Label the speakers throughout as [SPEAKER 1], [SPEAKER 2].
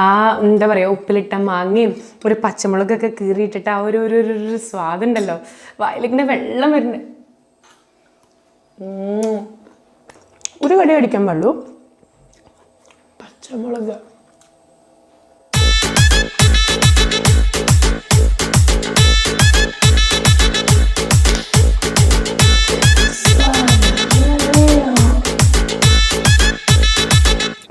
[SPEAKER 1] ആ എന്താ പറയുക ഉപ്പിലിട്ട മാങ്ങയും ഒരു പച്ചമുളകൊക്കെ കീറിയിട്ടിട്ട് ആ ഒരു സ്വാദുണ്ടല്ലോ, വായിലിങ്ങനെ വെള്ളം വരുന്നുണ്ട്. ഒരു കടി അടിക്കാൻ പാടുള്ളൂ. പച്ചമുളക്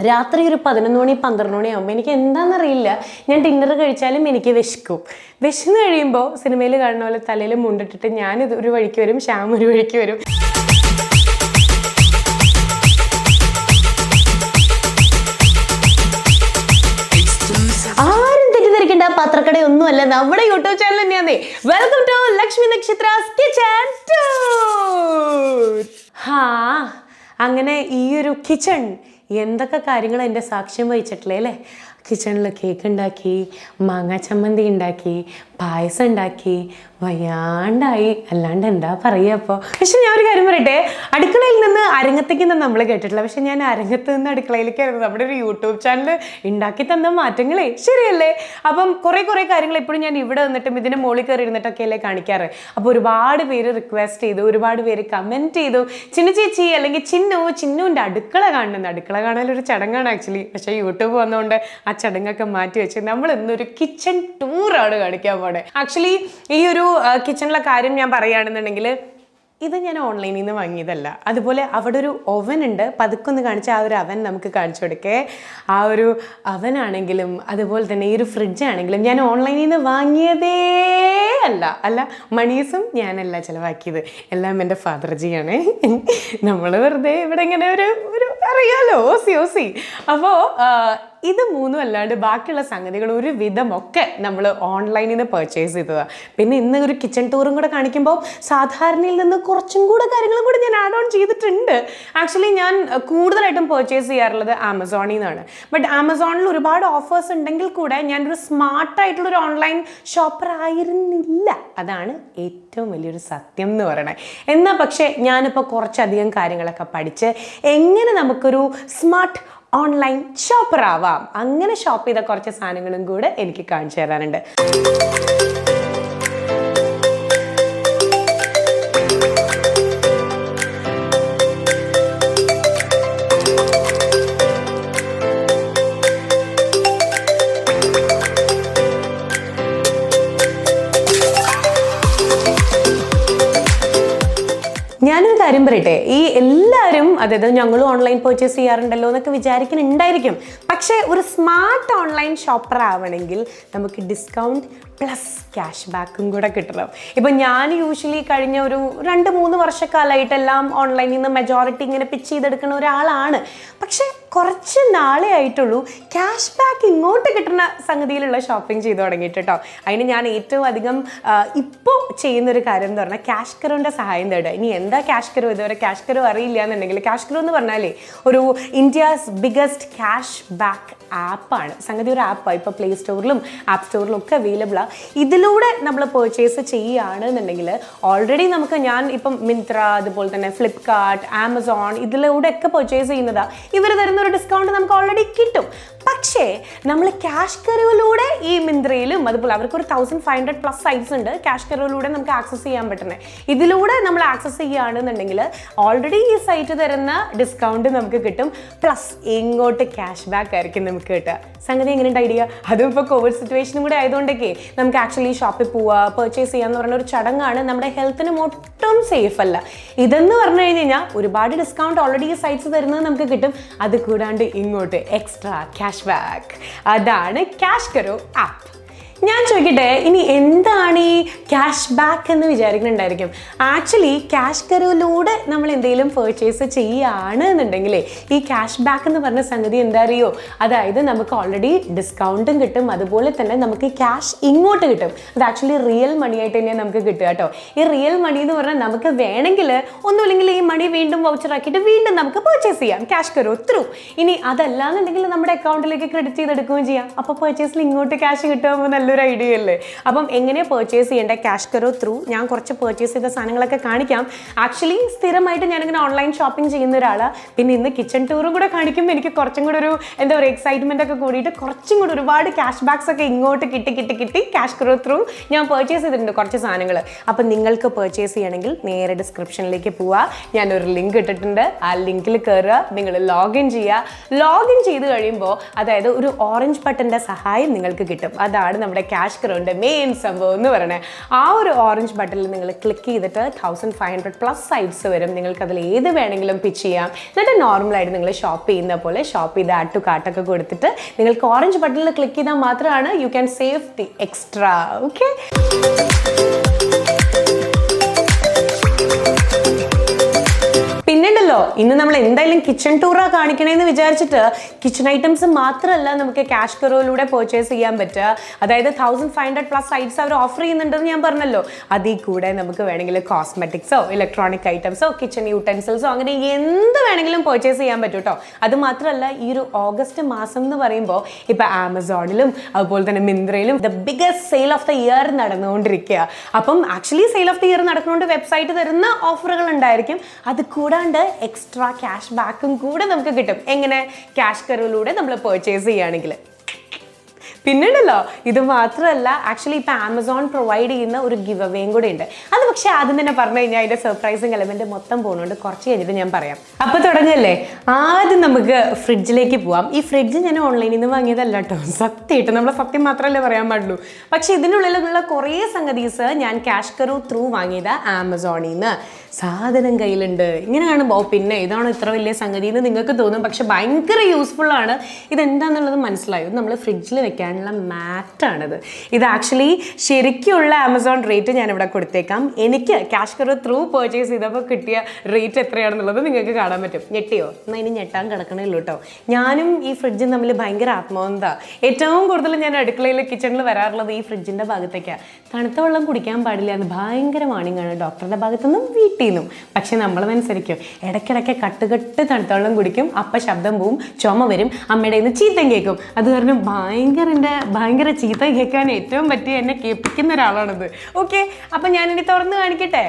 [SPEAKER 1] രാത്രി ഒരു 11 മണി 12 മണി ആകുമ്പോൾ എനിക്ക് എന്താണെന്നറിയില്ല, ഞാൻ ഡിന്നർ കഴിച്ചാലും എനിക്ക് വിശക്കും. വിശന്ന് കഴിയുമ്പോൾ സിനിമയിൽ കാണുന്ന പോലെ തലയിൽ മുണ്ടിട്ടിട്ട് ഞാനിത് ഒരു വഴിക്ക് വരും, ശ്യാം ഒരു വഴിക്ക് വരും. ആരും തെറ്റിദ്ധരിക്കേണ്ട, പത്രക്കടയൊന്നുമല്ല, നമ്മുടെ യൂട്യൂബ് ചാനൽ തന്നെയാന്നേ. Welcome to Lakshmi Nakshathra's kitchen tour. അങ്ങനെ ഈ ഒരു കിച്ചൺ എന്തൊക്കെ കാര്യങ്ങൾ എൻ്റെ സാക്ഷ്യം വഹിച്ചിട്ടില്ലേ അല്ലേ. കിച്ചണിൽ കേക്ക് ഉണ്ടാക്കി, മാങ്ങാ ചമ്മന്തി ഉണ്ടാക്കി, പായസം ഉണ്ടാക്കി, വയ്യാണ്ടായി, അല്ലാണ്ട് എന്താ പറയുക അപ്പോൾ. പക്ഷെ ഞാൻ ഒരു കാര്യം പറയട്ടെ, അടുക്കളയിൽ നിന്ന് അരങ്ങത്തേക്ക് നമ്മൾ കേട്ടിട്ടില്ല, പക്ഷെ ഞാൻ അരങ്ങത്ത് നിന്ന് അടുക്കളയിലേക്കായിരുന്നു. നമ്മുടെ ഒരു യൂട്യൂബ് ചാനൽ ഉണ്ടാക്കി തന്ന മാറ്റങ്ങളെ ശരിയല്ലേ. അപ്പം കുറേ കാര്യങ്ങൾ എപ്പോഴും ഞാൻ ഇവിടെ വന്നിട്ടും ഇതിന് മുകളിൽ കയറി ഇരുന്നിട്ടൊക്കെ അല്ലേ കാണിക്കാറ്. അപ്പോൾ ഒരുപാട് പേര് റിക്വസ്റ്റ് ചെയ്തു, ഒരുപാട് പേര് കമൻറ്റ് ചെയ്തു, ചിന്നു ചേച്ചി അല്ലെങ്കിൽ ചിന്നുവിൻ്റെ അടുക്കള കാണുന്നത്. അടുക്കള കാണാനൊരു ചടങ്ങാണ് ആക്ച്വലി, പക്ഷേ യൂട്യൂബ് വന്നതുകൊണ്ട് ആ ചടങ്ങൊക്കെ മാറ്റി വെച്ച് നമ്മൾ ഇന്നൊരു കിച്ചൺ ടൂറാണ് കാണിക്കാൻ പോണേ. ആക്ച്വലി ഈ ഒരു കിച്ചണിലെ കാര്യം ഞാൻ പറയുകയാണെന്നുണ്ടെങ്കിൽ, ഇത് ഞാൻ ഓൺലൈനിൽ നിന്ന് വാങ്ങിയതല്ല. അതുപോലെ അവിടെ ഒരു ഓവൻ ഉണ്ട്, പതുക്കൊന്ന് കാണിച്ച ആ ഒരു അവൻ നമുക്ക് കാണിച്ചു കൊടുക്കേ. ആ ഒരു അവനാണെങ്കിലും അതുപോലെ തന്നെ ഈ ഒരു ഫ്രിഡ്ജാണെങ്കിലും ഞാൻ ഓൺലൈനിൽ നിന്ന് വാങ്ങിയതേ അല്ല. മണീസും ഞാനല്ല ചിലവാക്കിയത്, എല്ലാം എൻ്റെ ഫാദർജിയാണ്. നമ്മൾ വെറുതെ ഇവിടെ ഇങ്ങനെ ഒരു അറിയാലോ ഓസി. അപ്പോൾ ഇത് മൂന്നും അല്ലാണ്ട് ബാക്കിയുള്ള സംഗതികൾ ഒരു വിധമൊക്കെ നമ്മൾ ഓൺലൈനിൽ നിന്ന് പർച്ചേസ് ചെയ്തതാണ്. പിന്നെ ഇന്ന് ഒരു കിച്ചൺ ടൂറും കൂടെ കാണിക്കുമ്പോൾ സാധാരണയിൽ നിന്ന് കുറച്ചും കൂടെ കാര്യങ്ങളും കൂടെ ഞാൻ ആഡ് ഓൺ ചെയ്തിട്ടുണ്ട്. ആക്ച്വലി ഞാൻ കൂടുതലായിട്ടും പർച്ചേസ് ചെയ്യാറുള്ളത് ആമസോണിൽ നിന്നാണ്. ബട്ട് ആമസോണിൽ ഒരുപാട് ഓഫേഴ്സ് ഉണ്ടെങ്കിൽ കൂടെ ഞാനൊരു സ്മാർട്ടായിട്ടുള്ളൊരു ഓൺലൈൻ ഷോപ്പർ ആയിരുന്നില്ല. അതാണ് ഏറ്റവും വലിയൊരു സത്യം എന്ന് പറയണേ. എന്നാൽ പക്ഷേ ഞാനിപ്പോൾ കുറച്ചധികം കാര്യങ്ങളൊക്കെ പഠിച്ച് എങ്ങനെ നമുക്കൊരു സ്മാർട്ട് ഓൺലൈൻ ഷോപ്പർ ആവാം, അങ്ങനെ ഷോപ്പ് ചെയ്ത കുറച്ച് സാധനങ്ങളും കൂടെ എനിക്ക് കാണിച്ചു തരാനുണ്ട്. ഞാനൊരു കാര്യം പറയട്ടെ, ഈ എല്ലാവരും അതായത് ഞങ്ങളും ഓൺലൈൻ പർച്ചേസ് ചെയ്യാറുണ്ടല്ലോ എന്നൊക്കെ വിചാരിക്കുന്നുണ്ടായിരിക്കും. പക്ഷേ ഒരു സ്മാർട്ട് ഓൺലൈൻ ഷോപ്പർ ആവണമെങ്കിൽ നമുക്ക് ഡിസ്കൗണ്ട് പ്ലസ് ക്യാഷ് ബാക്കും കൂടെ കിട്ടണം. ഇപ്പം ഞാൻ യൂഷ്വലി കഴിഞ്ഞ ഒരു 2-3 വർഷക്കാലമായിട്ടെല്ലാം ഓൺലൈനിൽ നിന്ന് മെജോറിറ്റി ഇങ്ങനെ പിച്ച് ചെയ്തെടുക്കുന്ന ഒരാളാണ്. പക്ഷേ കുറച്ച് നാളെ ആയിട്ടുള്ളൂ ക്യാഷ് ബാക്ക് ഇങ്ങോട്ട് കിട്ടുന്ന സംഗതിയിലുള്ള ഷോപ്പിംഗ് ചെയ്ത് തുടങ്ങിയിട്ട് കേട്ടോ. അതിന് ഞാൻ ഏറ്റവും അധികം ഇപ്പോൾ ചെയ്യുന്നൊരു കാര്യം എന്ന് പറഞ്ഞാൽ CashKaroൻ്റെ സഹായം തേടുക. ഇനി എന്താ CashKaro, ഇതുവരെ CashKaro അറിയില്ല എന്നുണ്ടെങ്കിൽ, CashKaro എന്ന് പറഞ്ഞാലേ ഒരു ഇന്ത്യസ് ബിഗ്ഗസ്റ്റ് ക്യാഷ് ബാക്ക് ആപ്പാണ്. സംഗതി ഒരു ആപ്പാണ്, ഇപ്പോൾ പ്ലേ സ്റ്റോറിലും ആപ്പ് സ്റ്റോറിലും ഒക്കെ അവൈലബിളാണ്. ഇതിലൂടെ നമ്മൾ പർച്ചേസ് ചെയ്യുകയാണെന്നുണ്ടെങ്കിൽ ഓൾറെഡി നമുക്ക്, ഞാൻ ഇപ്പം മിന്ത്ര, അതുപോലെ തന്നെ ഫ്ലിപ്കാർട്ട്, ആമസോൺ, ഇതിലൂടെയൊക്കെ പർച്ചേസ് ചെയ്യുന്നതാണ്. ഇവർ തരുന്ന ഒരു ഡിസ്കൗണ്ട് നമുക്ക് ഓൾറെഡി കിട്ടും. പക്ഷേ നമ്മൾ CashKaroയിലൂടെ ഈ മിന്ത്രയിലും അതുപോലെ അവർക്കൊരു 1500+ സൈറ്റ്സ് ഉണ്ട് CashKaroയിലൂടെ നമുക്ക് ആക്സസ് ചെയ്യാൻ പറ്റുന്നത്. ഇതിലൂടെ നമ്മൾ ആക്സസ് ചെയ്യുകയാണെന്നുണ്ടെങ്കിൽ ഓൾറെഡി ഈ സൈറ്റ് തരുന്ന ഡിസ്കൗണ്ട് നമുക്ക് കിട്ടും, പ്ലസ് ഇങ്ങോട്ട് ക്യാഷ് ബാക്ക് ആയിരിക്കും നമുക്ക് കിട്ടുക. സംഗതി എങ്ങനെയുണ്ട് ഐഡിയ? അതും ഇപ്പോൾ കോവിഡ് സിറ്റുവേഷനും കൂടെ ആയതുകൊണ്ടൊക്കെ നമുക്ക് ആക്ച്വലി ഷോപ്പിൽ പോവുക, പർച്ചേസ് ചെയ്യാന്ന് പറഞ്ഞ ഒരു ചടങ്ങാണ്. നമ്മുടെ ഹെൽത്തിന് ഒട്ടും സേഫ് അല്ല. ഇതെന്ന് പറഞ്ഞു കഴിഞ്ഞാൽ ഒരുപാട് ഡിസ്കൗണ്ട് ഓൾറെഡി ഈ സൈറ്റ്സ് തരുന്നത് നമുക്ക് കിട്ടും. അത് കൂടാണ്ട് ഇങ്ങോട്ട് എക്സ്ട്രാ ക്യാഷ് ബാക്ക്. അതാണ് CashKaro ആപ്പ്. ഞാൻ ചോദിക്കട്ടെ, ഇനി എന്താണ് ഈ ക്യാഷ് ബാക്ക് എന്ന് വിചാരിക്കുന്നുണ്ടായിരിക്കും. ആക്ച്വലി CashKaroയിലൂടെ നമ്മൾ എന്തെങ്കിലും പർച്ചേസ് ചെയ്യുകയാണ് എന്നുണ്ടെങ്കിലേ ഈ ക്യാഷ് ബാക്ക് എന്ന് പറഞ്ഞ സംഗതി എന്താ അറിയോ? അതായത് നമുക്ക് ഓൾറെഡി ഡിസ്കൗണ്ടും കിട്ടും, അതുപോലെ തന്നെ നമുക്ക് ക്യാഷ് ഇങ്ങോട്ട് കിട്ടും. അത് ആക്ച്വലി റിയൽ മണി ആയിട്ട് തന്നെ നമുക്ക് കിട്ടുക കേട്ടോ. ഈ റിയൽ മണി എന്ന് പറഞ്ഞാൽ നമുക്ക് വേണമെങ്കിൽ ഒന്നുമില്ലെങ്കിൽ ഈ മണി വീണ്ടും വൗച്ചറാക്കിയിട്ട് വീണ്ടും നമുക്ക് പർച്ചേസ് ചെയ്യാം CashKaro ത്രൂ. ഇനി അതല്ലാന്നുണ്ടെങ്കിൽ നമ്മുടെ അക്കൗണ്ടിലേക്ക് ക്രെഡിറ്റ് ചെയ്തെടുക്കുകയും ചെയ്യാം. അപ്പോൾ പർച്ചേസിൽ ഇങ്ങോട്ട് ക്യാഷ് കിട്ടുമ്പോൾ നല്ല നല്ലൊരു ഐഡിയ അല്ലേ? അപ്പം എങ്ങനെ പർച്ചേസ് ചെയ്യേണ്ട CashKaro ത്രൂ ഞാൻ കുറച്ച് പർച്ചേസ് ചെയ്ത സാധനങ്ങളൊക്കെ കാണിക്കാം. ആക്ച്വലി സ്ഥിരമായിട്ട് ഞാനിങ്ങനെ ഓൺലൈൻ ഷോപ്പിംഗ് ചെയ്യുന്ന ഒരാളാണ്. പിന്നെ ഇന്ന് കിച്ചൺ ടൂറും കൂടെ കാണിക്കുമ്പോൾ എനിക്ക് കുറച്ചും കൂടെ ഒരു എന്താ പറയുക എക്സൈറ്റ്മെൻ്റ് ഒക്കെ കൂടിയിട്ട് കുറച്ചും കൂടി ഒരുപാട് ക്യാഷ് ബാക്സ് ഒക്കെ ഇങ്ങോട്ട് കിട്ടി CashKaro ത്രൂ ഞാൻ പർച്ചേസ് ചെയ്തിട്ടുണ്ട് കുറച്ച് സാധനങ്ങൾ. അപ്പം നിങ്ങൾക്ക് പർച്ചേസ് ചെയ്യണമെങ്കിൽ നേരെ ഡിസ്ക്രിപ്ഷനിലേക്ക് പോവുക. ഞാനൊരു ലിങ്ക് ഇട്ടിട്ടുണ്ട്. ആ ലിങ്കിൽ കയറുക, നിങ്ങൾ ലോഗിൻ ചെയ്യുക. ലോഗിൻ ചെയ്ത് കഴിയുമ്പോൾ അതായത് ഒരു ഓറഞ്ച് ബട്ടൻ്റെ സഹായം നിങ്ങൾക്ക് കിട്ടും. അതാണ് നമ്മുടെ CashKaroൻ്റെ മെയിൻ സംഭവം എന്ന് പറയുന്നത്. ആ ഒരു ഓറഞ്ച് ബട്ടണിൽ നിങ്ങൾ ക്ലിക്ക് ചെയ്തിട്ട് 1500+ സൈറ്റ്സ് വരും. നിങ്ങൾക്ക് അതിൽ ഏത് വേണമെങ്കിലും പിച്ച് ചെയ്യാം. എന്നിട്ട് നോർമലായിട്ട് നിങ്ങൾ ഷോപ്പ് ചെയ്യുന്ന പോലെ ഷോപ്പ് ചെയ്ത് ആഡ് ടു കാർട്ടൊക്കെ കൊടുത്തിട്ട് നിങ്ങൾക്ക് ഓറഞ്ച് ബട്ടണിൽ ക്ലിക്ക് ചെയ്താൽ മാത്രമാണ് you can save the extra. Okay, പിന്നെയുണ്ടല്ലോ ഇന്ന് നമ്മൾ എന്തായാലും കിച്ചൺ ടൂറാ കാണിക്കണേന്ന് വിചാരിച്ചിട്ട് കിച്ചൺ ഐറ്റംസ് മാത്രമല്ല നമുക്ക് CashKaroയിലൂടെ പർച്ചേസ് ചെയ്യാൻ പറ്റുക. അതായത് 1500+ സൈറ്റ്സ് അവർ ഓഫർ ചെയ്യുന്നുണ്ടെന്ന് ഞാൻ പറഞ്ഞല്ലോ. അതിൽ കൂടെ നമുക്ക് വേണമെങ്കിൽ കോസ്മെറ്റിക്സോ ഇലക്ട്രോണിക് ഐറ്റംസോ കിച്ചൺ യൂട്ടൻസിൽസോ അങ്ങനെ എന്ത് വേണമെങ്കിലും പർച്ചേസ് ചെയ്യാൻ പറ്റും കേട്ടോ. അത് മാത്രമല്ല ഈ ഒരു ഓഗസ്റ്റ് മാസം എന്ന് പറയുമ്പോൾ ഇപ്പം ആമസോണിലും അതുപോലെ തന്നെ മിന്ത്രയിലും the biggest sale of the year നടന്നുകൊണ്ടിരിക്കുക. അപ്പം actually sale of the year നടക്കുന്നുണ്ട് വെബ്സൈറ്റ് തരുന്ന ഓഫറുകൾ ഉണ്ടായിരിക്കും. അത് കൂടാണ്ട് എക്സ്ട്രാ ക്യാഷ് ബാക്കും കൂടെ നമുക്ക് കിട്ടും. എങ്ങനെ? CashKaroയിലൂടെ നമ്മൾ പർച്ചേസ് ചെയ്യുകയാണെങ്കിൽ. പിന്നീടല്ലോ ഇത് മാത്രമല്ല, ആക്ച്വലി ഇപ്പം ആമസോൺ പ്രൊവൈഡ് ചെയ്യുന്ന ഒരു ഗിവ് അവേയും കൂടെ ഉണ്ട്. അത് പക്ഷേ ആദ്യം തന്നെ പറഞ്ഞു കഴിഞ്ഞാൽ അതിൻ്റെ സർപ്രൈസിങ് എലമെന്റ് മൊത്തം പോകുന്നുണ്ട്. കുറച്ച് കഴിഞ്ഞിട്ട് ഞാൻ പറയാം. അപ്പോൾ തുടങ്ങല്ലേ, ആദ്യം നമുക്ക് ഫ്രിഡ്ജിലേക്ക് പോവാം. ഈ ഫ്രിഡ്ജ് ഞാൻ ഓൺലൈനിൽ നിന്ന് വാങ്ങിയതല്ല കേട്ടോ, സത്യമായിട്ട് നമ്മൾ സത്യം മാത്രമല്ലേ പറയാൻ പാടുള്ളൂ. പക്ഷേ ഇതിനുള്ളിലുള്ള കുറേ സംഗതീസ് ഞാൻ CashKaro ത്രൂ വാങ്ങിയത് ആമസോണിൽ നിന്ന്. സാധനം കയ്യിലുണ്ട്. ഇങ്ങനെ കാണുമ്പോൾ പിന്നെ ഇതാണ് ഇത്ര വലിയ സംഗതി എന്ന് നിങ്ങൾക്ക് തോന്നും. പക്ഷെ ഭയങ്കര യൂസ്ഫുള്ളാണ്. ഇതെന്താണെന്നുള്ളത് മനസ്സിലായോ? നമ്മൾ ഫ്രിഡ്ജിൽ വെക്കാനുള്ള മാറ്റാണിത്. ഇത് ആക്ച്വലി ശരിക്കുള്ള ആമസോൺ റേറ്റ് ഞാനിവിടെ കൊടുത്തേക്കാം. എനിക്ക് CashKaro ത്രൂ പർച്ചേസ് ചെയ്തപ്പോൾ കിട്ടിയ റേറ്റ് എത്രയാണെന്നുള്ളത് നിങ്ങൾക്ക് കാണാൻ പറ്റും. ഞെട്ടിയോ? എന്നാൽ ഇനി ഞെട്ടാൻ കിടക്കണേ ഉള്ളൂ കേട്ടോ. ഞാനും ഈ ഫ്രിഡ്ജും തമ്മിൽ ഭയങ്കര ആത്മബന്ധമാണ്. ഏറ്റവും കൂടുതൽ ഞാൻ അടുക്കളയിൽ കിച്ചണിൽ വരാറുള്ളത് ഈ ഫ്രിഡ്ജിൻ്റെ ഭാഗത്തേക്കാണ്. തണുത്ത വെള്ളം കുടിക്കാൻ പാടില്ല എന്ന് ഭയങ്കര വാണിങ്ങാണ് ഡോക്ടറുടെ ഭാഗത്തുനിന്നും വീട്ടിൽ നിന്നും. പക്ഷെ നമ്മളതനുസരിക്കും. ഇടയ്ക്കിടയ്ക്ക് കട്ടുകെട്ട് തണുത്ത വെള്ളം കുടിക്കും. അപ്പം ശബ്ദം പോവും, ചുമ വരും, അമ്മയുടെ നിന്ന് ചീത്തം കേൾക്കും. അത് കാരണം ഭയങ്കര ചീത്ത കേൾക്കാൻ ഏറ്റവും പറ്റി എന്നെ കേൾപ്പിക്കുന്ന ഒരാളാണിത്. ഓക്കെ, അപ്പം ഞാനിനി തുറന്ന് കാണിക്കട്ടെ.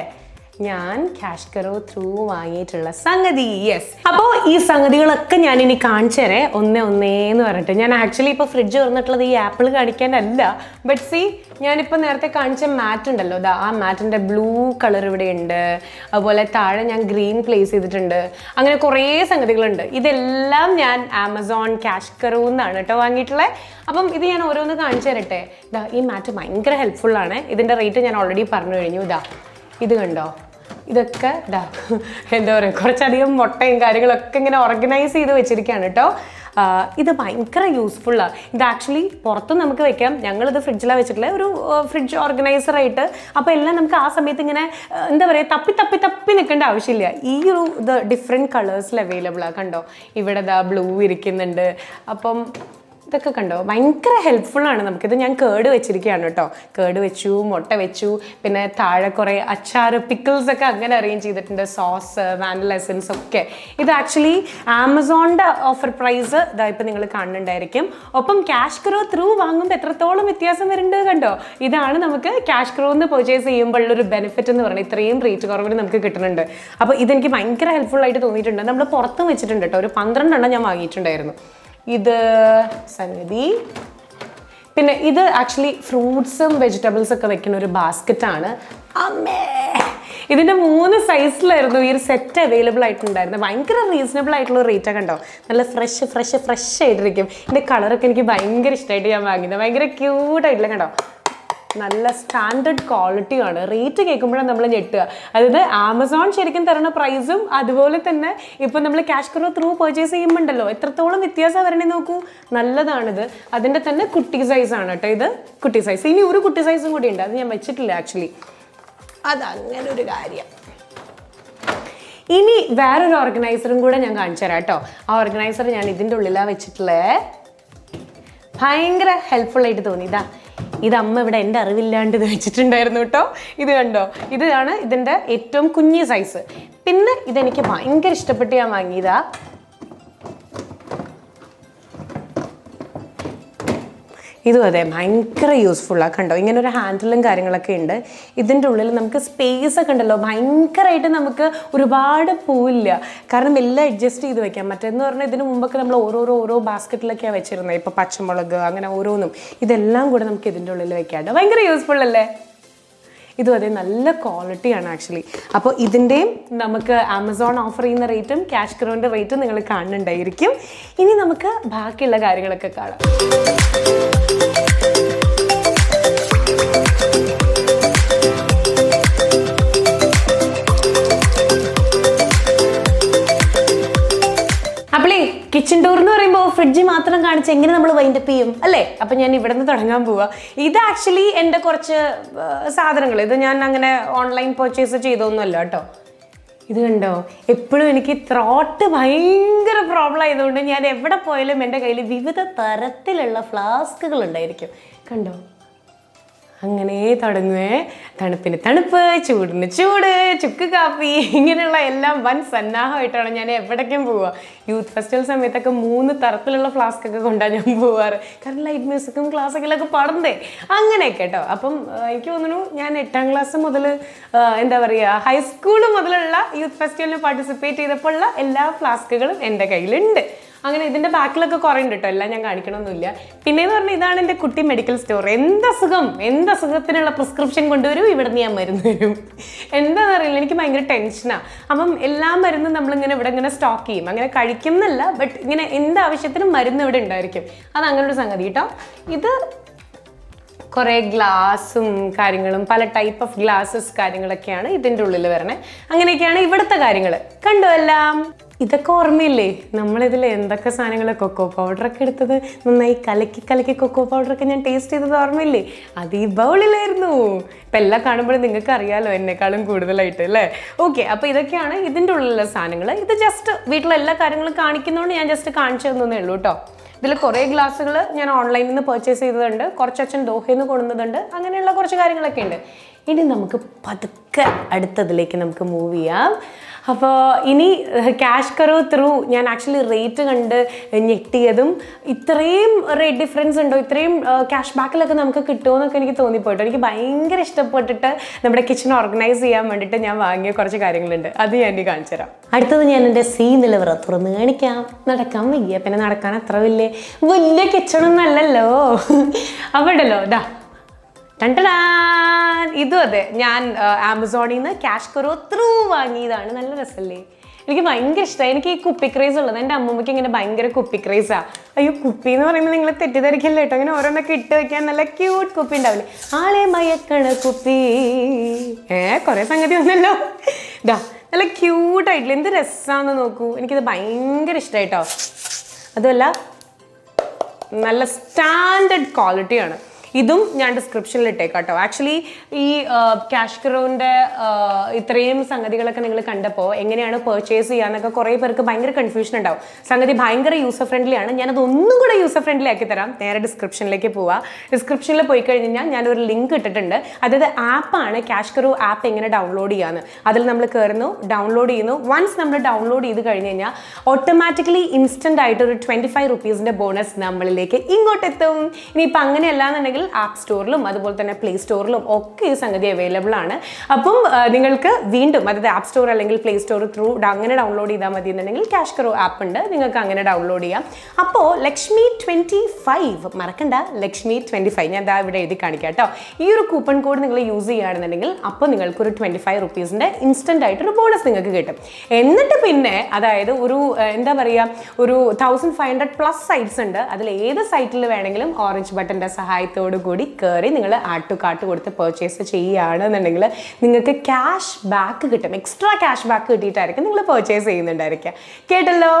[SPEAKER 1] ഞാൻ CashKaro ത്രൂ വാങ്ങിയിട്ടുള്ള സംഗതി. യെസ്, അപ്പോൾ ഈ സംഗതികളൊക്കെ ഞാനിനി കാണിച്ചു തരേ ഒന്നേന്ന് പറഞ്ഞിട്ട്. ഞാൻ ആക്ച്വലി ഇപ്പോൾ ഫ്രിഡ്ജ് തുറന്നിട്ടുള്ളത് ഈ ആപ്പിൾ കാണിക്കാനല്ല. ബട്ട് സി, ഞാനിപ്പോൾ നേരത്തെ കാണിച്ച മാറ്റ് ഉണ്ടല്ലോ, ആ മാറ്റിൻ്റെ ബ്ലൂ കളർ ഇവിടെ ഉണ്ട്. അതുപോലെ താഴെ ഞാൻ ഗ്രീൻ പ്ലേസ് ചെയ്തിട്ടുണ്ട്. അങ്ങനെ കുറേ സംഗതികളുണ്ട്. ഇതെല്ലാം ഞാൻ ആമസോൺ CashKaro എന്നാണ് കേട്ടോ വാങ്ങിയിട്ടുള്ളത്. അപ്പം ഇത് ഞാൻ ഓരോന്ന് കാണിച്ചു തരട്ടെ. ഈ മാറ്റ് ഭയങ്കര ഹെൽപ്ഫുള്ളാണ്. ഇതിൻ്റെ റേറ്റ് ഞാൻ ഓൾറെഡി പറഞ്ഞു കഴിഞ്ഞു. ഇത് കണ്ടോ, ഇതൊക്കെ എന്താ പറയുക, കുറച്ചധികം മുട്ടയും കാര്യങ്ങളൊക്കെ ഇങ്ങനെ ഓർഗനൈസ് ചെയ്ത് വെച്ചിരിക്കുകയാണ് കേട്ടോ. ഇത് ഭയങ്കര യൂസ്ഫുള്ളാണ്. ഇത് ആക്ച്വലി പുറത്തും നമുക്ക് വെക്കാം. ഞങ്ങളിത് ഫ്രിഡ്ജിലാണ് വെച്ചിട്ടുള്ളത്, ഒരു ഫ്രിഡ്ജ് ഓർഗനൈസറായിട്ട്. അപ്പോൾ എല്ലാം നമുക്ക് ആ സമയത്ത് ഇങ്ങനെ എന്താ പറയുക തപ്പി നിൽക്കേണ്ട ആവശ്യമില്ല. ഈ ഒരു ഇത് ഡിഫറെൻറ്റ് കളേഴ്സിൽ അവൈലബിളാണ്. കണ്ടോ, ഇവിടെ ബ്ലൂ ഇരിക്കുന്നുണ്ട്. അപ്പം ഇതൊക്കെ കണ്ടോ, ഭയങ്കര ഹെൽപ്ഫുള്ളാണ് നമുക്കിത്. ഞാൻ കേട് വെച്ചിരിക്കുകയാണ് കേട്ടോ. കേട് വെച്ചു, മുട്ട വെച്ചു, പിന്നെ താഴെ കുറേ അച്ചാർ പിക്കിൾസ് ഒക്കെ അങ്ങനെ അറേഞ്ച് ചെയ്തിട്ടുണ്ട്. സോസ്, വാനില എസൻസ് ഒക്കെ. ഇത് ആക്ച്വലി ആമസോണിൻ്റെ ഓഫർ പ്രൈസ് ഇതാ ഇപ്പം നിങ്ങൾ കാണുന്നുണ്ടായിരിക്കും. ഒപ്പം CashKaro ത്രൂ വാങ്ങുമ്പോൾ എത്രത്തോളം വ്യത്യാസം വരുന്നുണ്ട് കണ്ടോ. ഇതാണ് നമുക്ക് CashKaro എന്ന് പർച്ചേസ് ചെയ്യുമ്പോഴുള്ളൊരു ബെനിഫിറ്റ് എന്ന് പറയുന്നത്. ഇത്രയും റേറ്റ് കുറവിന് നമുക്ക് കിട്ടുന്നുണ്ട്. അപ്പോൾ ഇതെനിക്ക് ഭയങ്കര ഹെൽപ്ഫുള്ളായിട്ട് തോന്നിയിട്ടുണ്ട്. നമ്മൾ പുറത്തും വെച്ചിട്ടുണ്ട് കേട്ടോ. ഒരു 12 എണ്ണം ഞാൻ വാങ്ങിയിട്ടുണ്ടായിരുന്നു. ഇത് സംഗതി. പിന്നെ ഇത് ആക്ച്വലി ഫ്രൂട്ട്സും വെജിറ്റബിൾസും ഒക്കെ വെക്കുന്ന ഒരു ബാസ്ക്കറ്റാണ്. അമ്മേ, ഇതിൻ്റെ 3 സൈസിലായിരുന്നു ഈ ഒരു സെറ്റ് അവൈലബിൾ ആയിട്ടുണ്ടായിരുന്നത്. ഭയങ്കര റീസണബിൾ ആയിട്ടുള്ള റേറ്റൊക്കെ കണ്ടോ. നല്ല ഫ്രഷ് ആയിട്ടിരിക്കും. ഇതിൻ്റെ കളറൊക്കെ എനിക്ക് ഭയങ്കര ഇഷ്ടമായിട്ട് ഞാൻ വാങ്ങിയത്. ഭയങ്കര ക്യൂട്ടായിട്ടില്ല കണ്ടോ. നല്ല സ്റ്റാൻഡേർഡ് ക്വാളിറ്റിയാണ്. റേറ്റ് കേൾക്കുമ്പോഴാണ് നമ്മൾ ഞെട്ടുക. അതായത് ആമസോൺ ശരിക്കും തരുന്ന പ്രൈസും അതുപോലെ തന്നെ ഇപ്പം നമ്മൾ CashKaro ത്രൂ പർച്ചേസ് ചെയ്യുമ്പോണ്ടല്ലോ എത്രത്തോളം വ്യത്യാസം വരണേ നോക്കൂ. നല്ലതാണിത്. അതിൻ്റെ തന്നെ കുട്ടി സൈസാണ് കേട്ടോ. ഇത് കുട്ടി സൈസ്. ഇനി ഒരു കുട്ടി സൈസും കൂടി ഉണ്ട്, അത് ഞാൻ വെച്ചിട്ടില്ല ആക്ച്വലി. അതങ്ങനെ ഒരു കാര്യം. ഇനി വേറൊരു ഓർഗനൈസറും കൂടെ ഞാൻ കാണിച്ചു തരാം കേട്ടോ. ആ ഓർഗനൈസർ ഞാൻ ഇതിൻ്റെ ഉള്ളിലാണ് വെച്ചിട്ടുള്ളത്. ഭയങ്കര ഹെൽപ്ഫുള്ളായിട്ട് തോന്നി. ഇത് അമ്മ ഇവിടെ എൻ്റെ അറിവില്ലാണ്ട് ഇത് വെച്ചിട്ടുണ്ടായിരുന്നു കേട്ടോ. ഇത് കണ്ടോ, ഇതാണ് ഇതിൻ്റെ ഏറ്റവും കുഞ്ഞി സൈസ്. പിന്നെ ഇതെനിക്ക് ഭയങ്കര ഇഷ്ടപ്പെട്ട് ഞാൻ വാങ്ങിയതാ. ഇതും അതെ, ഭയങ്കര യൂസ്ഫുള്ളാണ്. കണ്ടോ, ഇങ്ങനെ ഒരു ഹാൻഡിലും കാര്യങ്ങളൊക്കെ ഉണ്ട്. ഇതിൻ്റെ ഉള്ളിൽ നമുക്ക് സ്പേസ് ഒക്കെ ഉണ്ടല്ലോ, ഭയങ്കരമായിട്ട് നമുക്ക് ഒരുപാട് പോവില്ല. കാരണം എല്ലാം അഡ്ജസ്റ്റ് ചെയ്ത് വെക്കാം. മറ്റേന്ന് പറഞ്ഞാൽ ഇതിന് മുമ്പൊക്കെ നമ്മൾ ഓരോ ബാസ്ക്കറ്റിലൊക്കെയാണ് വെച്ചിരുന്നത്. ഇപ്പോൾ പച്ചമുളക് അങ്ങനെ ഓരോന്നും, ഇതെല്ലാം കൂടെ നമുക്ക് ഇതിൻ്റെ ഉള്ളിൽ വെക്കാണ്ട് ഭയങ്കര യൂസ്ഫുൾ അല്ലേ? ഇതും അതെ, നല്ല ക്വാളിറ്റിയാണ് ആക്ച്വലി. അപ്പോൾ ഇതിൻ്റെയും നമുക്ക് ആമസോൺ ഓഫർ ചെയ്യുന്ന റേറ്റും CashKaroൻ്റെ റേറ്റും നിങ്ങൾ കാണുന്നുണ്ടായിരിക്കും. ഇനി നമുക്ക് ബാക്കിയുള്ള കാര്യങ്ങളൊക്കെ കാണാം. അപ്പോളേ കിച്ചൺ ടൂർ എന്ന് പറയുമ്പോൾ ഫ്രിഡ്ജ് മാത്രം കാണിച്ച് എങ്ങനെ നമ്മൾ വൈൻഡപ്പ് ചെയ്യും അല്ലേ? അപ്പം ഞാൻ ഇവിടെ നിന്ന് തുടങ്ങാൻ പോവാ. ഇത് ആക്ച്വലി എൻ്റെ കുറച്ച് സാധനങ്ങൾ, ഇത് ഞാൻ അങ്ങനെ ഓൺലൈൻ പർച്ചേസ് ചെയ്തൊന്നുമല്ല കേട്ടോ. ഇത് കണ്ടോ, എപ്പോഴും എനിക്ക് ത്രോട്ട് ഭയങ്കര പ്രോബ്ലം ആയതുകൊണ്ട് ഞാൻ എവിടെ പോയാലും എൻ്റെ കയ്യിൽ വിവിധ തരത്തിലുള്ള ഫ്ലാസ്കുകൾ ഉണ്ടായിരിക്കും. കണ്ടോ, അങ്ങനെ തുടങ്ങുവേ. തണുപ്പിന് തണുപ്പ്, ചൂടിന് ചൂട്, ചുക്ക് കാപ്പി, ഇങ്ങനെയുള്ള എല്ലാം വൻ സന്നാഹമായിട്ടാണ് ഞാൻ എവിടേക്കും പോവുക. യൂത്ത് ഫെസ്റ്റിവൽ സമയത്തൊക്കെ 3 തരത്തിലുള്ള ഫ്ലാസ്കൊക്കെ കൊണ്ടാണ് ഞാൻ പോവാറ്. കാരണം ലൈറ്റ് മ്യൂസിക്കും ക്ലാസിക്കലൊക്കെ പാടണ്ടേ, അങ്ങനെയൊക്കെ കേട്ടോ. അപ്പം എനിക്ക് തോന്നുന്നു ഞാൻ 8ാം ക്ലാസ് മുതൽ എന്താ പറയുക, ഹൈസ്കൂൾ മുതലുള്ള യൂത്ത് ഫെസ്റ്റിവലിന് പാർട്ടിസിപ്പേറ്റ് ചെയ്തപ്പോൾ ഉള്ള എല്ലാ ഫ്ലാസ്കുകളും എൻ്റെ കയ്യിലുണ്ട്. അങ്ങനെ ഇതിൻ്റെ ബാക്കിലൊക്കെ കുറേ ഉണ്ട് കേട്ടോ, എല്ലാം ഞാൻ കാണിക്കണമെന്നില്ല. പിന്നെയെന്ന് പറഞ്ഞാൽ ഇതാണ് എൻ്റെ കുട്ടി മെഡിക്കൽ സ്റ്റോർ. എന്തസുഖത്തിനുള്ള പ്രിസ്ക്രിപ്ഷൻ കൊണ്ടുവരും, ഇവിടെ നിന്ന് ഞാൻ മരുന്ന് തരും. എന്താണെന്ന് അറിയില്ല, എനിക്ക് ഭയങ്കര ടെൻഷനാണ്. അപ്പം എല്ലാ മരുന്നും നമ്മളിങ്ങനെ ഇവിടെ ഇങ്ങനെ സ്റ്റോക്ക് ചെയ്യും. അങ്ങനെ കഴിക്കുന്നല്ല, ബട്ട് ഇങ്ങനെ എന്താവശ്യത്തിനും മരുന്ന് ഇവിടെ ഉണ്ടായിരിക്കും. അത് അങ്ങനെ ഒരു സംഗതി കേട്ടോ. ഇത് കുറേ ഗ്ലാസും കാര്യങ്ങളും, പല ടൈപ്പ് ഓഫ് ഗ്ലാസസ് കാര്യങ്ങളൊക്കെയാണ് ഇതിൻ്റെ ഉള്ളിൽ വരണേ. അങ്ങനെയൊക്കെയാണ് ഇവിടുത്തെ കാര്യങ്ങൾ. കണ്ടോ എല്ലാം? ഇതൊക്കെ ഓർമ്മയില്ലേ? നമ്മളിതിൽ എന്തൊക്കെ സാധനങ്ങൾ, കൊക്കോ പൗഡറൊക്കെ എടുത്തത് നന്നായി കലക്കി കൊക്കോ പൗഡറൊക്കെ ഞാൻ ടേസ്റ്റ് ചെയ്തത് ഓർമ്മയില്ലേ? അത് ഈ ബൗളിലായിരുന്നു. ഇപ്പം എല്ലാം കാണുമ്പോഴും നിങ്ങൾക്ക് അറിയാമല്ലോ എന്നെക്കാളും കൂടുതലായിട്ട് അല്ലേ? ഓക്കെ, അപ്പോൾ ഇതൊക്കെയാണ് ഇതിൻ്റെ ഉള്ളിലുള്ള സാധനങ്ങൾ. ഇത് ജസ്റ്റ് വീട്ടിലെ എല്ലാ കാര്യങ്ങളും കാണിക്കുന്നതുകൊണ്ട് ഞാൻ ജസ്റ്റ് കാണിച്ചു തന്നേ ഉള്ളൂ കേട്ടോ. ഇതിൽ കുറേ ഗ്ലാസ്സുകൾ ഞാൻ ഓൺലൈനിൽ നിന്ന് പർച്ചേസ് ചെയ്തതുണ്ട്, കുറച്ച് അച്ഛൻ ദോഹയിൽ നിന്ന് കൊണ്ടുവന്നതുണ്ട്, അങ്ങനെയുള്ള കുറച്ച് കാര്യങ്ങളൊക്കെ ഉണ്ട്. ഇനി നമുക്ക് പതുക്കെ അടുത്തതിലേക്ക് നമുക്ക് മൂവ് ചെയ്യാം. അപ്പോൾ ഇനി CashKaro ത്രൂ ഞാൻ ആക്ച്വലി റേറ്റ് കണ്ട് ഞെട്ടിയതും, ഇത്രയും റേറ്റ് ഡിഫറൻസ് ഉണ്ടോ, ഇത്രയും ക്യാഷ് ബാക്കിലൊക്കെ നമുക്ക് കിട്ടുമെന്നൊക്കെ എനിക്ക് തോന്നിപ്പോയിട്ടോ. എനിക്ക് ഭയങ്കര ഇഷ്ടപ്പെട്ടിട്ട് നമ്മുടെ കിച്ചൺ ഓർഗനൈസ് ചെയ്യാൻ വേണ്ടിയിട്ട് ഞാൻ വാങ്ങിയ കുറച്ച് കാര്യങ്ങളുണ്ട്, അത് ഞാൻ ഇനി കാണിച്ചു തരാം. അടുത്തത് ഞാൻ എൻ്റെ നിലവറ തുറന്ന് കാണിക്കാം. നടക്കാൻ വയ്യ, പിന്നെ നടക്കാൻ അത്ര വലിയ കിച്ചണൊന്നും അല്ലല്ലോ. അവിടെ ഉണ്ടല്ലോ ഇതാ, ഇതും അതെ, ഞാൻ ആമസോണിൽ നിന്ന് CashKaro ത്രൂ വാങ്ങിയതാണ്. നല്ല രസമല്ലേ? എനിക്ക് ഭയങ്കര ഇഷ്ടമായി. എനിക്ക് ഈ കുപ്പി ക്രേസ് ഉള്ളത്, എൻ്റെ അമ്മമ്മയ്ക്ക് ഇങ്ങനെ ഭയങ്കര കുപ്പി ക്രേസാണ്. അയ്യോ, കുപ്പി എന്ന് പറയുമ്പോൾ നിങ്ങൾ തെറ്റിദ്ധരിക്കല്ലോ കേട്ടോ. അങ്ങനെ ഓരോന്നൊക്കെ ഇട്ട് വെക്കാൻ നല്ല ക്യൂട്ട് കുപ്പി ഉണ്ടാവില്ലേ, ആളെ മയക്കണ കുപ്പി. കുറേ സംഗതി വന്നല്ലോ. ഇതാ നല്ല ക്യൂട്ടായിട്ടില്ല, എന്ത് രസമാണെന്ന് നോക്കൂ. എനിക്കിത് ഭയങ്കര ഇഷ്ടമായിട്ടോ. അതുമല്ല നല്ല സ്റ്റാൻഡേർഡ് ക്വാളിറ്റിയാണ്. ഇതും ഞാൻ ഡിസ്ക്രിപ്ഷനിൽ ഇട്ടേക്കാം കേട്ടോ. ആക്ച്വലി ഈ CashKaroൻ്റെ ഇത്രയും സംഗതികളൊക്കെ നിങ്ങൾ കണ്ടപ്പോൾ എങ്ങനെയാണ് പർച്ചേസ് ചെയ്യാന്നൊക്കെ കുറേ പേർക്ക് ഭയങ്കര കൺഫ്യൂഷൻ ഉണ്ടാവും. സംഗതി ഭയങ്കര യൂസർ ഫ്രണ്ട്ലി ആണ്. ഞാനത് ഒന്നും കൂടെ യൂസർ ഫ്രണ്ട്ലി ആക്കി തരാം. നേരെ ഡിസ്ക്രിപ്ഷനിലേക്ക് പോവാം. ഡിസ്ക്രിപ്ഷനിൽ പോയി കഴിഞ്ഞാൽ ഞാനൊരു ലിങ്ക് ഇട്ടിട്ടുണ്ട്. അതായത് ആപ്പാണ്, CashKaro ആപ്പ് എങ്ങനെ ഡൗൺലോഡ് ചെയ്യാന്ന്. അതിൽ നമ്മൾ കയറുന്നു, ഡൗൺലോഡ് ചെയ്യുന്നു. വൺസ് നമ്മൾ ഡൗൺലോഡ് ചെയ്ത് കഴിഞ്ഞ് കഴിഞ്ഞാൽ ഓട്ടോമാറ്റിക്കലി ഇൻസ്റ്റൻ്റ് ആയിട്ട് ഒരു 25 റുപ്പീസിൻ്റെ ബോണസ് നമ്മളിലേക്ക് ഇങ്ങോട്ടെത്തും. ഇനിയിപ്പോൾ അങ്ങനെയല്ലാന്നുണ്ടെങ്കിൽ ആപ്പ് സ്റ്റോറിലും അതുപോലെ തന്നെ പ്ലേ സ്റ്റോറിലും ഒക്കെ ഈ സംഗതി അവൈലബിൾ ആണ്. അപ്പം നിങ്ങൾക്ക് വീണ്ടും, അതായത് ആപ്പ് സ്റ്റോർ അല്ലെങ്കിൽ പ്ലേ സ്റ്റോർ ത്രൂ അങ്ങനെ ഡൗൺലോഡ് ചെയ്താൽ മതി എന്നുണ്ടെങ്കിൽ CashKaro ആപ്പ് ഉണ്ട്, നിങ്ങൾക്ക് അങ്ങനെ ഡൗൺലോഡ് ചെയ്യാം. അപ്പോൾ ലക്ഷ്മി25 മറക്കണ്ട, ലക്ഷ്മി25 ഞാൻ ദാ ഇവിടെ എഴുതി കാണിക്കാം കേട്ടോ. ഈ ഒരു കൂപ്പൺ കോഡ് നിങ്ങൾ യൂസ് ചെയ്യുകയാണെന്നുണ്ടെങ്കിൽ അപ്പോൾ നിങ്ങൾക്കൊരു 25 റുപ്പീസിൻ്റെ ഇൻസ്റ്റൻ്റ് ആയിട്ടൊരു ബോണസ് നിങ്ങൾക്ക് കിട്ടും. എന്നിട്ട് പിന്നെ അതായത് ഒരു എന്താ പറയുക, ഒരു 1500+ സൈറ്റ്സ് ഉണ്ട്. അതിൽ ഏത് സൈറ്റിൽ വേണമെങ്കിലും ഓറഞ്ച് ബട്ടൻ്റെ സഹായത്തോട് കൂടി കയറി നിങ്ങൾ ആഡ് ടു കാർട്ട് കൊടുത്ത് പർച്ചേസ് ചെയ്യുകയാണെന്നുണ്ടെങ്കിൽ നിങ്ങൾക്ക് ക്യാഷ് ബാക്ക് കിട്ടും. എക്സ്ട്രാ ക്യാഷ് ബാക്ക് കിട്ടിയിട്ടായിരിക്കും നിങ്ങൾ പർച്ചേസ് ചെയ്യുന്നുണ്ടായിരിക്കുക. കേട്ടല്ലോ?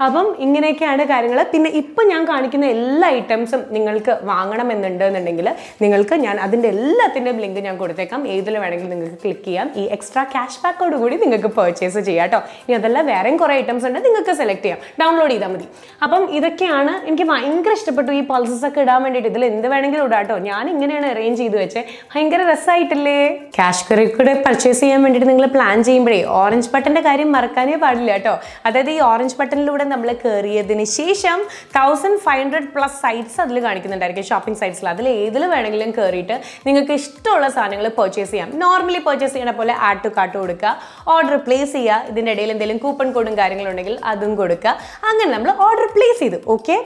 [SPEAKER 1] അപ്പം ഇങ്ങനെയൊക്കെയാണ് കാര്യങ്ങൾ. പിന്നെ ഇപ്പം ഞാൻ കാണിക്കുന്ന എല്ലാ ഐറ്റംസും നിങ്ങൾക്ക് വാങ്ങണമെന്നുണ്ടെന്നുണ്ടെങ്കിൽ നിങ്ങൾക്ക് ഞാൻ അതിൻ്റെ എല്ലാത്തിൻ്റെയും ലിങ്ക് ഞാൻ കൊടുത്തേക്കാം. ഏതിൽ വേണമെങ്കിലും നിങ്ങൾക്ക് ക്ലിക്ക് ചെയ്യാം. ഈ എക്സ്ട്രാ ക്യാഷ് ബാക്കോട് കൂടി നിങ്ങൾക്ക് പർച്ചേസ് ചെയ്യാം കേട്ടോ. ഇനി അതല്ല വേറെയും കുറേ ഐറ്റംസ് ഉണ്ട്, നിങ്ങൾക്ക് സെലക്ട് ചെയ്യാം, ഡൗൺലോഡ് ചെയ്താൽ മതി. അപ്പം ഇതൊക്കെയാണ് എനിക്ക് ഭയങ്കര ഇഷ്ടപ്പെട്ടു. ഈ പൾസസ് ഒക്കെ ഇടാൻ വേണ്ടിയിട്ട് ഇതിൽ എന്ത് വേണമെങ്കിലും ഇടാം കേട്ടോ, ഞാൻ ഇങ്ങനെയാണ് അറേഞ്ച് ചെയ്ത് വെച്ചത്. ഭയങ്കര രസമായിട്ടില്ലേ? CashKaro കൂടെ പർച്ചേസ് ചെയ്യാൻ വേണ്ടിയിട്ട് നിങ്ങൾ പ്ലാൻ ചെയ്യുമ്പോഴേ ഓറഞ്ച് ബട്ടൻ്റെ കാര്യം മറക്കാനേ പാടില്ല കേട്ടോ. അതായത് ഈ ഓറഞ്ച് ബട്ടണിലൂടെ നമ്മൾ കയറിയതിന് ശേഷം 1500+ സൈറ്റ്സ് അതിൽ കാണിക്കുന്നുണ്ടായിരിക്കും, ഷോപ്പിംഗ് സൈറ്റ്സിൽ. അതിൽ ഏതിൽ വേണമെങ്കിലും കയറിയിട്ട് നിങ്ങൾക്ക് ഇഷ്ടമുള്ള സാധനങ്ങൾ പർച്ചേസ് ചെയ്യാം. നോർമലി പർച്ചേസ് ചെയ്യണ പോലെ ആഡ് ടു കാർട്ട് കൊടുക്കുക, ഓർഡർ പ്ലേസ് ചെയ്യുക. ഇതിൻ്റെ ഇടയിൽ എന്തെങ്കിലും കൂപ്പൺ കോഡും കാര്യങ്ങളുണ്ടെങ്കിൽ അതും കൊടുക്കുക. അങ്ങനെ നമ്മൾ ഓർഡർ പ്ലേസ് ചെയ്തു. ഓക്കെ,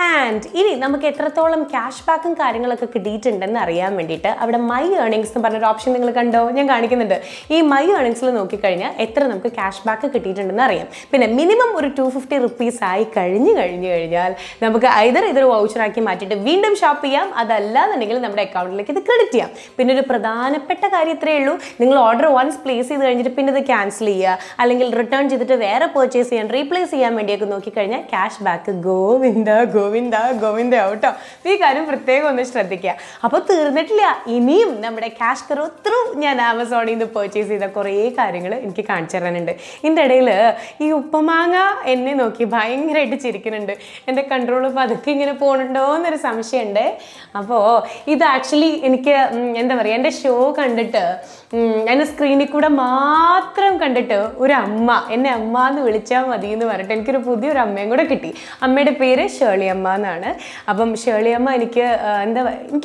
[SPEAKER 1] ആൻഡ് ഇനി നമുക്ക് എത്രത്തോളം ക്യാഷ് ബാക്കും കാര്യങ്ങളൊക്കെ കിട്ടിയിട്ടുണ്ടെന്ന് അറിയാൻ വേണ്ടിയിട്ട് അവിടെ മൈ ഏർണിങ്സ് എന്ന് പറഞ്ഞൊരു ഓപ്ഷൻ നിങ്ങൾ കണ്ടോ? ഞാൻ കാണിക്കുന്നുണ്ട്. ഈ മൈ ഏർണിങ്സിൽ നോക്കിക്കഴിഞ്ഞാൽ എത്ര നമുക്ക് ക്യാഷ് ബാക്ക് കിട്ടിയിട്ടുണ്ടെന്ന് അറിയാം. പിന്നെ മിനിമം ഒരു 250 റുപ്പീസ് ആയി കഴിഞ്ഞ് കഴിഞ്ഞാൽ നമുക്ക് ഇതൊരു വൗച്ചറാക്കി മാറ്റിയിട്ട് വീണ്ടും ഷോപ്പ് ചെയ്യാം. അതല്ലാന്നുണ്ടെങ്കിൽ നമ്മുടെ അക്കൗണ്ടിലേക്ക് ഇത് ക്രെഡിറ്റ് ചെയ്യാം. പിന്നെ ഒരു പ്രധാനപ്പെട്ട കാര്യം ഇത്രയേ ഉള്ളൂ, നിങ്ങൾ ഓർഡർ വൺസ് പ്ലേസ് ചെയ്ത് കഴിഞ്ഞിട്ട് പിന്നെ ഇത് ക്യാൻസൽ ചെയ്യുക അല്ലെങ്കിൽ റിട്ടേൺ ചെയ്തിട്ട് വേറെ പർച്ചേസ് ചെയ്യാൻ റീപ്ലേസ് ചെയ്യാൻ വേണ്ടിയൊക്കെ നോക്കിക്കഴിഞ്ഞാൽ ക്യാഷ് ബാക്ക് ഗോവിന്ദ ഗോവിന്ദ ഗോവിന്ദ ആവട്ടോ. ഈ കാര്യം പ്രത്യേകം ഒന്ന് ശ്രദ്ധിക്കുക. അപ്പോൾ തീർന്നിട്ടില്ല, ഇനിയും നമ്മുടെ CashKaro ത്രൂ ഞാൻ ആമസോണിൽ നിന്ന് പർച്ചേസ് ചെയ്ത കുറേ കാര്യങ്ങൾ എനിക്ക് കാണിച്ചു തരാനുണ്ട്. ഇതിൻ്റെ ഇടയിൽ ഈ ഉപ്പമാങ്ങ എന്നെ നോക്കി ഭയങ്കരമായിട്ട് ചിരിക്കുന്നുണ്ട്. എൻ്റെ കൺട്രോൾ പതുക്കെ ഇങ്ങനെ പോകണുണ്ടോ എന്നൊരു സംശയമുണ്ട്. അപ്പോൾ ഇത് ആക്ച്വലി എനിക്ക് എന്താ പറയുക, എൻ്റെ ഷോ കണ്ടിട്ട് എൻ്റെ സ്ക്രീനിൽ കൂടെ മാത്രം കണ്ടിട്ട് ഒരു അമ്മ എന്നെ അമ്മ എന്ന് വിളിച്ചാൽ മതി എന്ന് പറഞ്ഞിട്ട് എനിക്കൊരു പുതിയൊരു അമ്മയും കൂടെ കിട്ടി. അമ്മയുടെ പേര് ഷേളി അമ്മ എന്നാണ്. അപ്പം ഷേളി അമ്മ എനിക്ക്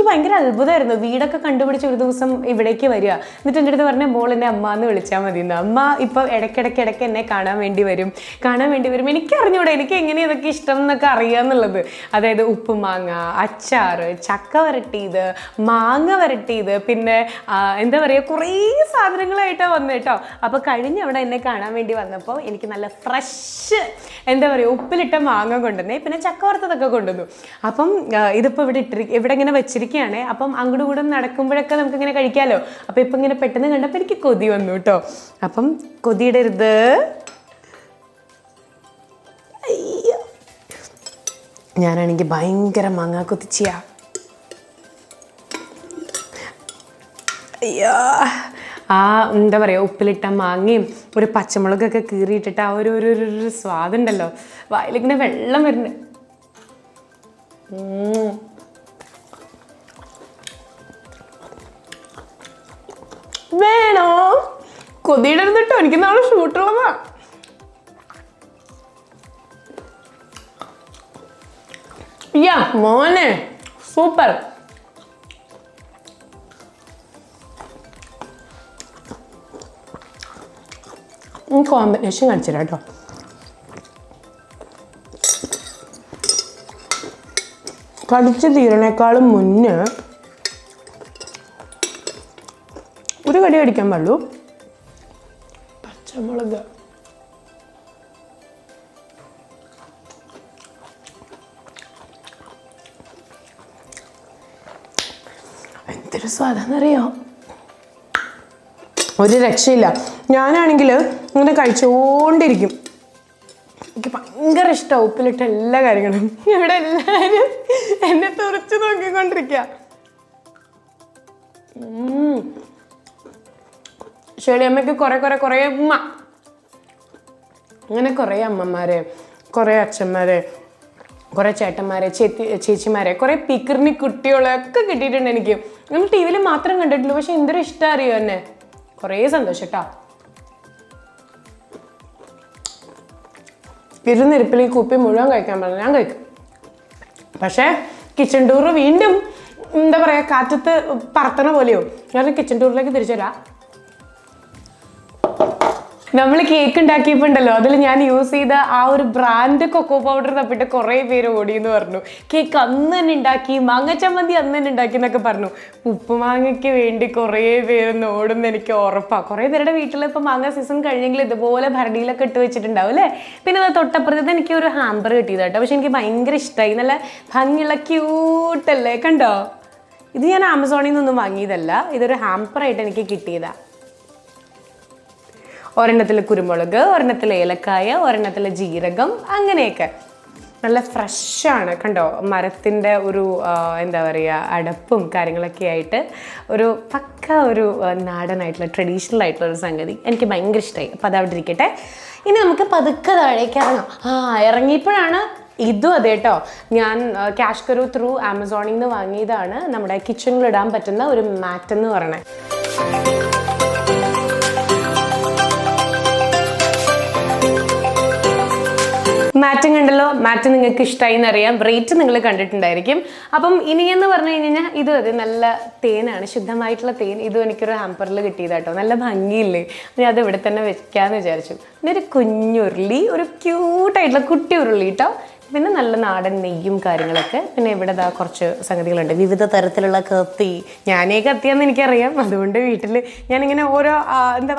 [SPEAKER 1] ഭയങ്കര അത്ഭുതമായിരുന്നു. വീടൊക്കെ കണ്ടുപിടിച്ച് ഒരു ദിവസം ഇവിടേക്ക് വരിക, എന്നിട്ട് എൻ്റെ അടുത്ത് പറഞ്ഞ മോൾ എന്നെ അമ്മ എന്ന് വിളിച്ചാൽ മതി എന്ന്. അമ്മ ഇപ്പം ഇടയ്ക്കിടയ്ക്ക് എന്നെ കാണാൻ വേണ്ടി വരും. എനിക്ക് അറിഞ്ഞൂടെ, എനിക്ക് എങ്ങനെ ഇതൊക്കെ ഇഷ്ടം എന്നൊക്കെ അറിയാമെന്നുള്ളത്. അതായത് ഉപ്പുമാങ്ങ, അച്ചാറ്, ചക്ക വരട്ടിയത്, മാങ്ങ വരട്ടിയത്, പിന്നെ എന്താ പറയുക, കുറേ സാധനങ്ങളായിട്ടാണ് വന്നത് കേട്ടോ. അപ്പോൾ കഴിഞ്ഞ അവിടെ എന്നെ കാണാൻ വേണ്ടി വന്നപ്പോൾ എനിക്ക് നല്ല ഫ്രഷ് എന്താ പറയുക ഉപ്പിലിട്ട മാങ്ങ കൊണ്ടുവന്നേ, പിന്നെ ചക്ക വറുത്തതൊക്കെ കൊണ്ടുവന്നു. അപ്പം ഇതിപ്പോൾ ഇവിടെ ഇങ്ങനെ വെച്ചിരിക്കുകയാണ്. അപ്പം അങ്ങോട്ടും കൂടെ നടക്കുമ്പോഴൊക്കെ നമുക്കിങ്ങനെ കഴിക്കാമല്ലോ. അപ്പോൾ ഇപ്പം ഇങ്ങനെ പെട്ടെന്ന് കണ്ടപ്പോൾ എനിക്ക് കൊതി വന്നു കേട്ടോ. അപ്പം കൊതിയിടരുത്. ഞാനാണെങ്കിൽ ഭയങ്കര മാങ്ങ കൊതിച്ചിയാ. അയ്യോ, എന്താ പറയുക, ഉപ്പിലിട്ട മാങ്ങയും ഒരു പച്ചമുളകൊക്കെ കീറിയിട്ടിട്ട് ആ ഒരു സ്വാദുണ്ടല്ലോ, വായിലിങ്ങനെ വെള്ളം വരുന്നുണ്ട്. വേണോ? കൊതിയിടരുന്നിട്ടോ, എനിക്ക് നാളെ ഷൂട്ടുള്ളതാ. മോനെ സൂപ്പർ. കോമ്പിനേഷൻ കാണിച്ചില്ല കേട്ടോ. കടിച്ച് തീരണേക്കാളും മുന്നേ ഒരു കടി കടിക്കാൻ പാടുള്ളൂ. പച്ചമുളക് എന്തൊരു സ്വാദാന്നറിയോ, ഒരു രക്ഷയില്ല. ഞാനാണെങ്കിൽ ഇങ്ങനെ കഴിച്ചുകൊണ്ടിരിക്കും. എനിക്ക് ഭയങ്കര ഇഷ്ടമാണ് ഉപ്പിലിട്ട എല്ലാ കാര്യങ്ങളും. ഇവിടെ എല്ലാവരും എന്നെ തുറച്ചു നോക്കിക്കൊണ്ടിരിക്കുക. ഷേളിയമ്മയ്ക്ക് കുറേ ഉമ്മ, അങ്ങനെ കുറേ അമ്മമാരെ, കുറേ അച്ഛന്മാരെ, കുറേ ചേട്ടന്മാരെ, ചേച്ചിമാരെ, കുറേ പിക്കിറിനി കുട്ടികളൊക്കെ കിട്ടിയിട്ടുണ്ട് എനിക്ക്. നമ്മൾ ടി വിയിൽ മാത്രം കണ്ടിട്ടുള്ളൂ, പക്ഷെ എന്തൊരു ഇഷ്ടം അറിയോ എന്നെ. കുറേ സന്തോഷം കേട്ടോ. ഇരുന്നിരിപ്പിൽ ഈ കുപ്പി മുഴുവൻ കഴിക്കാൻ പറഞ്ഞു, ഞാൻ കഴിക്കും. പക്ഷേ കിച്ചൺ ടൂർ വീണ്ടും എന്താ പറയുക, കാറ്റത്ത് പറത്തണ പോലെയോ. ഞാൻ കിച്ചൺ ടൂറിലേക്ക് തിരിച്ചു വരാം. നമ്മൾ കേക്ക് ഉണ്ടാക്കിയപ്പോണ്ടല്ലോ, അതിൽ ഞാൻ യൂസ് ചെയ്ത ആ ഒരു ബ്രാൻഡ് കൊക്കോ പൗഡർ തപ്പിട്ട് കുറേ പേര് ഓടിയെന്ന് പറഞ്ഞു. കേക്ക് അന്ന് തന്നെ ഉണ്ടാക്കി, മാങ്ങച്ചമ്മന്തി അന്ന് തന്നെ ഉണ്ടാക്കി എന്നൊക്കെ പറഞ്ഞു. ഉപ്പുമാങ്ങയ്ക്ക് വേണ്ടി കുറേ പേരൊന്ന് ഓടുന്ന എനിക്ക് ഉറപ്പാണ്. കുറേ പേരുടെ വീട്ടിൽ ഇപ്പോൾ മാങ്ങ സീസൺ കഴിഞ്ഞെങ്കിൽ ഇതുപോലെ ഭരണിയിലൊക്കെ ഇട്ട് വെച്ചിട്ടുണ്ടാവും അല്ലേ. പിന്നെ അത് തൊട്ടപ്പുറത്ത് എനിക്ക് ഒരു ഹാമ്പർ കിട്ടിയത് കേട്ടോ. പക്ഷെ എനിക്ക് ഭയങ്കര ഇഷ്ടമായി, നല്ല ഭംഗിയുള്ള ക്യൂട്ടല്ലേ, കണ്ടോ. ഇത് ഞാൻ ആമസോണിൽ നിന്നൊന്നും വാങ്ങിയതല്ല, ഇതൊരു ഹാമ്പറായിട്ട് എനിക്ക് കിട്ടിയതാണ്. ഒരെണ്ണത്തിൽ കുരുമുളക്, ഒരെണ്ണത്തിൽ ഏലക്കായ, ഒരെണ്ണത്തിൽ ജീരകം, അങ്ങനെയൊക്കെ നല്ല ഫ്രഷാണ് കണ്ടോ. മരത്തിൻ്റെ ഒരു എന്താ പറയുക അടപ്പും കാര്യങ്ങളൊക്കെ ആയിട്ട് ഒരു പക്ക ഒരു നാടനായിട്ടുള്ള ട്രഡീഷണൽ ആയിട്ടുള്ള ഒരു സംഗതി എനിക്ക് ഭയങ്കര ഇഷ്ടമായി. അപ്പോൾ അതവിടെ ഇരിക്കട്ടെ. ഇനി നമുക്ക് പതുക്കെ താഴേക്ക് ഇറങ്ങാം. ഇറങ്ങിയപ്പോഴാണ് ഇതും അതെ കേട്ടോ, ഞാൻ CashKaro ത്രൂ ആമസോണിൽ നിന്ന് വാങ്ങിയതാണ്. നമ്മുടെ കിച്ചണിൽ ഇടാൻ പറ്റുന്ന ഒരു മാറ്റ് എന്ന് പറയണേ. മാറ്റും കണ്ടല്ലോ, മാറ്റ് നിങ്ങൾക്ക് ഇഷ്ടമായി എന്നറിയാം. റേറ്റ് നിങ്ങൾ കണ്ടിട്ടുണ്ടായിരിക്കും. അപ്പം ഇനിയെന്ന് പറഞ്ഞു കഴിഞ്ഞാൽ ഇത് അതെ നല്ല തേനാണ്, ശുദ്ധമായിട്ടുള്ള തേൻ. ഇതും എനിക്കൊരു ഹാമ്പറിൽ കിട്ടിയതാട്ടോ. നല്ല ഭംഗിയില്ലേ, ഞാൻ അത് ഇവിടെ തന്നെ വെക്കാമെന്ന് വിചാരിച്ചു. പിന്നെ ഒരു കുഞ്ഞുരുളി, ഒരു ക്യൂട്ടായിട്ടുള്ള കുട്ടി ഉരുളി കേട്ടോ. പിന്നെ നല്ല നാടൻ നെയ്യും കാര്യങ്ങളൊക്കെ. പിന്നെ ഇവിടെ ഇതാ കുറച്ച് സംഗതികളുണ്ട്, വിവിധ തരത്തിലുള്ള കത്തി. ഞാനേ കത്തിയാന്ന് എനിക്കറിയാം, അതുകൊണ്ട് വീട്ടിൽ ഞാനിങ്ങനെ ഓരോ എന്താ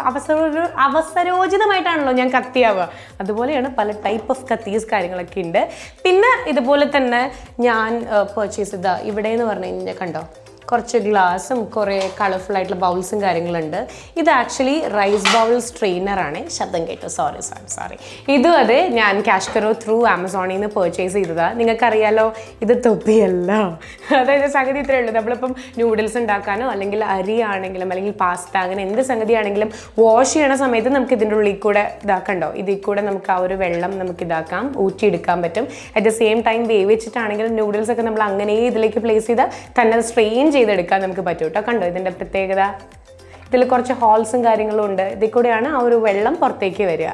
[SPEAKER 1] അവസരോചിതമായിട്ടാണല്ലോ ഞാൻ കത്തിയാവുക. അതുപോലെയാണ് പല ടൈപ്പ് ഓഫ് കത്തീസ് കാര്യങ്ങളൊക്കെ ഉണ്ട്. പിന്നെ ഇതുപോലെ തന്നെ ഞാൻ പർച്ചേസ് ചെയ്ത ഇവിടെ എന്ന് പറഞ്ഞു കഴിഞ്ഞാൽ കണ്ടോ, കുറച്ച് ഗ്ലാസും കുറേ കളർഫുൾ ആയിട്ടുള്ള ബൗൾസും കാര്യങ്ങളുണ്ട്. ഇത് ആക്ച്വലി റൈസ് ബൗൾ സ്ട്രെയിനറാണ്. ശബ്ദം കേട്ടോ, സോറി. ഇതും അതെ ഞാൻ CashKaro ത്രൂ ആമസോണിൽ നിന്ന് പർച്ചേസ് ചെയ്തതാണ്. നിങ്ങൾക്കറിയാലോ ഇത് തൊപ്പിയല്ല. അതായത് സംഗതി ഇത്രയേ ഉള്ളൂ. നമ്മളിപ്പം നൂഡിൽസ് ഉണ്ടാക്കാനോ അല്ലെങ്കിൽ അരി ആണെങ്കിലും അല്ലെങ്കിൽ പാസ്ത അങ്ങനെ എന്ത് സംഗതി ആണെങ്കിലും വാഷ് ചെയ്യണ സമയത്ത് നമുക്ക് ഇതിൻ്റെ ഉള്ളിൽ കൂടെ ഇതാക്കണ്ടോ, ഇതിൽ കൂടെ നമുക്ക് ആ ഒരു വെള്ളം നമുക്ക് ഇതാക്കാം, ഊറ്റിയെടുക്കാൻ പറ്റും. അറ്റ് ദ സെയിം ടൈം വേവിച്ചിട്ടാണെങ്കിലും നൂഡിൽസ് ഒക്കെ നമ്മൾ അങ്ങനെ ഇതിലേക്ക് പ്ലേസ് ചെയ്താൽ തന്നെ സ്ട്രെയിൻ ചെയ്തെടുക്കാൻ നമുക്ക് പറ്റും കേട്ടോ. കണ്ടോ ഇതിൻ്റെ പ്രത്യേകത, ഇതിൽ കുറച്ച് ഹോൾസും കാര്യങ്ങളും ഉണ്ട്. ഇതിൽ കൂടെയാണ് ആ ഒരു വെള്ളം പുറത്തേക്ക് വരിക.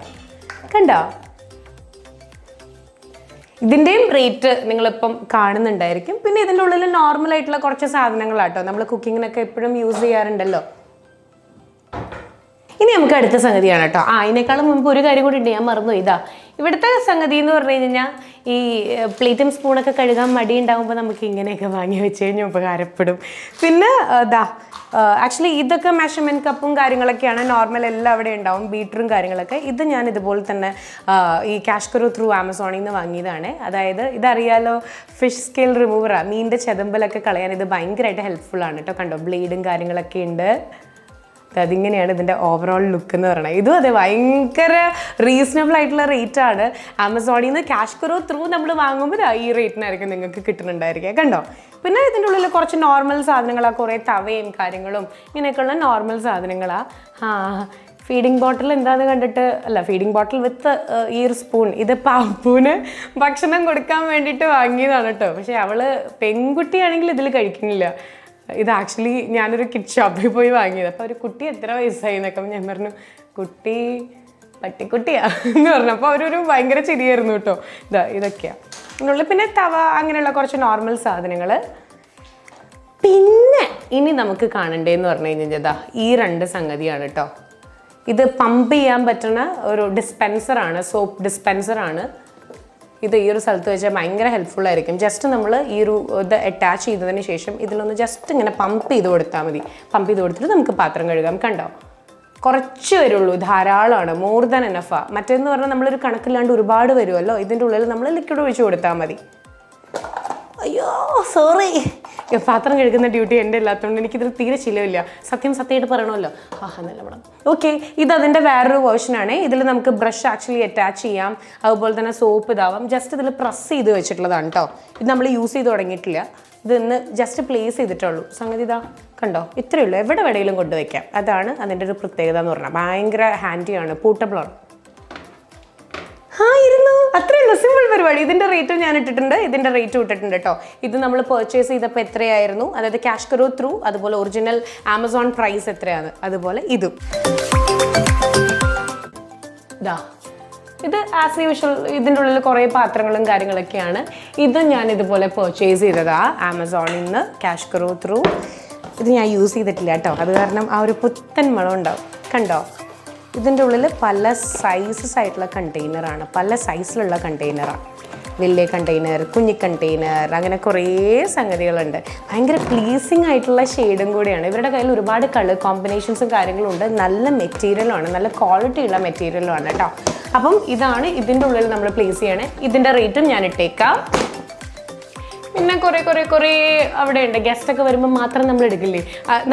[SPEAKER 1] കണ്ടോ, ഇതിൻ്റെയും റേറ്റ് നിങ്ങളിപ്പം കാണുന്നുണ്ടായിരിക്കും. പിന്നെ ഇതിൻ്റെ ഉള്ളിൽ നോർമലായിട്ടുള്ള കുറച്ച് സാധനങ്ങളാട്ടോ, നമ്മൾ കുക്കിങ്ങിനൊക്കെ എപ്പോഴും യൂസ് ചെയ്യാറുണ്ടല്ലോ. ഇനി നമുക്ക് അടുത്ത സംഗതിയാണ് കേട്ടോ. അതിനേക്കാളും മുമ്പ് ഒരു കാര്യം കൂടി ഉണ്ട്, ഞാൻ മറന്നു. ഇവിടുത്തെ സംഗതി എന്ന് പറഞ്ഞു കഴിഞ്ഞാൽ ഈ പ്ലേറ്റും സ്പൂണൊക്കെ കഴുകാൻ മടി ഉണ്ടാകുമ്പോൾ നമുക്ക് ഇങ്ങനെയൊക്കെ വാങ്ങി വെച്ച് കഴിഞ്ഞാൽ ഉപകാരപ്പെടും. പിന്നെ ആക്ച്വലി ഇതൊക്കെ മെഷർമെൻറ്റ് കപ്പും കാര്യങ്ങളൊക്കെയാണ് നോർമൽ എല്ലാം അവിടെ ഉണ്ടാവും, ബീറ്ററും കാര്യങ്ങളൊക്കെ. ഇത് ഞാൻ ഇതുപോലെ തന്നെ ഈ CashKaro ത്രൂ ആമസോണിൽ നിന്ന് വാങ്ങിയതാണ്. അതായത് ഇതറിയാലോ, ഫിഷ് സ്കെയിൽ റിമൂവറാണ്. മീനിൻ്റെ ചെതമ്പലൊക്കെ കളയാൻ ഇത് ഭയങ്കരമായിട്ട് ഹെൽപ്ഫുള്ളാണ് കേട്ടോ. കണ്ടോ ബ്ലേഡും കാര്യങ്ങളൊക്കെ ഉണ്ട്. അതിങ്ങനെയാണ് ഇതിൻ്റെ ഓവറോൾ ലുക്ക് എന്ന് പറയുന്നത്. ഇതും അതെ ഭയങ്കര റീസണബിൾ ആയിട്ടുള്ള റേറ്റ് ആണ്. ആമസോണിൽ നിന്ന് CashKaro ത്രൂ നമ്മൾ വാങ്ങുമ്പോൾ ഈ റേറ്റിനായിരിക്കും നിങ്ങൾക്ക് കിട്ടുന്നുണ്ടായിരിക്കുക. കണ്ടോ, പിന്നെ ഇതിൻ്റെ ഉള്ളിൽ കുറച്ച് നോർമൽ സാധനങ്ങളാണ്, കുറേ തവയും കാര്യങ്ങളും ഇങ്ങനെയൊക്കെയുള്ള നോർമൽ സാധനങ്ങളാണ്. ഫീഡിങ് ബോട്ടിൽ എന്താണെന്ന് കണ്ടിട്ട് അല്ല, ഫീഡിങ് ബോട്ടിൽ വിത്ത് ഈ ഒരു സ്പൂൺ, ഇത് പാപ്പൂന് ഭക്ഷണം കൊടുക്കാൻ വേണ്ടിയിട്ട് വാങ്ങിയതാണ് കേട്ടോ. പക്ഷേ അവൾ പെൺകുട്ടിയാണെങ്കിൽ ഇതിൽ കഴിക്കുന്നില്ല. ഇത് ആക്ച്വലി ഞാനൊരു കിഡ് ഷോപ്പിൽ പോയി വാങ്ങിയത്. അപ്പോൾ ഒരു കുട്ടി എത്ര വയസ്സായി എന്നൊക്കെ ഞാൻ പറഞ്ഞു, കുട്ടി പട്ടിക്കുട്ടിയാ എന്ന് പറഞ്ഞു. അപ്പോൾ അവരൊരു ഭയങ്കര ചിരിയായിരുന്നു കേട്ടോ. ഇതൊക്കെയാണ് ഇതിനുള്ളിൽ. പിന്നെ തവ അങ്ങനെയുള്ള കുറച്ച് നോർമൽ സാധനങ്ങൾ. പിന്നെ ഇനി നമുക്ക് കാണണ്ടേന്ന് പറഞ്ഞു കഴിഞ്ഞാൽ ഈ രണ്ട് സംഗതിയാണ് കേട്ടോ. ഇത് പമ്പ് ചെയ്യാൻ പറ്റുന്ന ഒരു ഡിസ്പെൻസറാണ്, സോപ്പ് ഡിസ്പെൻസറാണ്. ഇത് ഈ ഒരു സ്ഥലത്ത് വെച്ചാൽ ഭയങ്കര ഹെൽപ്ഫുള്ളായിരിക്കും. ജസ്റ്റ് നമ്മൾ ഈ ഒരു ഇത് അറ്റാച്ച് ചെയ്തതിന് ശേഷം ഇതിലൊന്ന് ജസ്റ്റ് ഇങ്ങനെ പമ്പ് ചെയ്ത് കൊടുത്താൽ മതി. പമ്പ് ചെയ്ത് കൊടുത്തിട്ട് നമുക്ക് പാത്രം കഴുകാം. കണ്ടോ, കുറച്ച് വരുള്ളൂ, ധാരാളമാണ്, മോർ ദാൻ എനഫാണ്. മറ്റേന്ന് പറഞ്ഞാൽ നമ്മളൊരു കണക്കില്ലാണ്ട് ഒരുപാട് വരുമല്ലോ. ഇതിൻ്റെ ഉള്ളിൽ നമ്മൾ ലിക്വിഡ് ഒഴിച്ച് കൊടുത്താൽ മതി. അയ്യോ സോറി, പാത്രം കഴുകുന്ന ഡ്യൂട്ടി എൻ്റെ ഇല്ലാത്തതുകൊണ്ട് എനിക്കിതിൽ തീരെ ചിലവില്ല. സത്യമായിട്ട് പറയണമല്ലോ. നല്ല പടം. ഓക്കെ, ഇത് അതിൻ്റെ വേറൊരു വേർഷനാണ്. ഇതിൽ നമുക്ക് ബ്രഷ് ആക്ച്വലി അറ്റാച്ച് ചെയ്യാം, അതുപോലെ തന്നെ സോപ്പ് ഇതാവാം. ജസ്റ്റ് ഇതിൽ പ്രസ് ചെയ്ത് വെച്ചിട്ടുള്ളതാണ് കേട്ടോ. ഇത് നമ്മൾ യൂസ് ചെയ്ത് തുടങ്ങിയിട്ടില്ല. ഇതൊന്ന് ജസ്റ്റ് പ്ലേസ് ചെയ്തിട്ടുള്ളൂ. സംഗതി കണ്ടോ, ഇത്രയേ ഉള്ളൂ. എവിടെ വേണമെങ്കിലും കൊണ്ടുവയ്ക്കാം. അതാണ് അതിൻ്റെ ഒരു പ്രത്യേകത എന്ന് പറഞ്ഞാൽ. ഭയങ്കര ഹാൻഡിയാണ്, പോർട്ടബിളാണ്. ഇരുന്നു, അത്രയേ ഉള്ളൂ, സിമ്പിൾ പരിപാടി. ഇതിൻ്റെ റേറ്റും ഞാൻ ഇട്ടിട്ടുണ്ട്, ഇതിൻ്റെ റേറ്റും ഇട്ടിട്ടുണ്ട് കേട്ടോ. ഇത് നമ്മൾ പർച്ചേസ് ചെയ്തപ്പോൾ എത്രയായിരുന്നു, അതായത് CashKaro ത്രൂ, അതുപോലെ ഒറിജിനൽ ആമസോൺ പ്രൈസ് എത്രയാണ്, അതുപോലെ ഇതും. ഇത് ആസ് യൂഷ്വൽ ഇതിൻ്റെ ഉള്ളിൽ കുറേ പാത്രങ്ങളും കാര്യങ്ങളൊക്കെയാണ്. ഇത് ഞാൻ ഇതുപോലെ പർച്ചേസ് ചെയ്തതാണ് ആമസോണിൽ നിന്ന് CashKaro ത്രൂ. ഇത് ഞാൻ യൂസ് ചെയ്തിട്ടില്ല കേട്ടോ, അത് കാരണം ആ ഒരു പുത്തൻ മണം ഉണ്ടാവും. കണ്ടോ, ഇതിൻ്റെ ഉള്ളിൽ പല സൈസസ് ആയിട്ടുള്ള കണ്ടെയ്നറാണ്, പല സൈസിലുള്ള കണ്ടെയ്നറാണ്. വലിയ കണ്ടെയ്നർ, കുഞ്ഞി കണ്ടെയ്നർ, അങ്ങനെ കുറേ സംഗതികളുണ്ട്. ഭയങ്കര പ്ലീസിങ് ആയിട്ടുള്ള ഷെയ്ഡും കൂടിയാണ്. ഇവരുടെ കയ്യിൽ ഒരുപാട് കളർ കോമ്പിനേഷൻസും കാര്യങ്ങളും ഉണ്ട്. നല്ല മെറ്റീരിയലാണ്, നല്ല ക്വാളിറ്റി ഉള്ള മെറ്റീരിയലുമാണ് കേട്ടോ. അപ്പം ഇതാണ് ഇതിൻ്റെ ഉള്ളിൽ നമ്മൾ പ്ലേസ് ചെയ്യണേ. ഇതിൻ്റെ റേറ്റും ഞാൻ ഇട്ടേക്കാം. പിന്നെ കുറേ അവിടെ ഉണ്ട്. ഗസ്റ്റൊക്കെ വരുമ്പോൾ മാത്രം നമ്മൾ എടുക്കില്ലേ,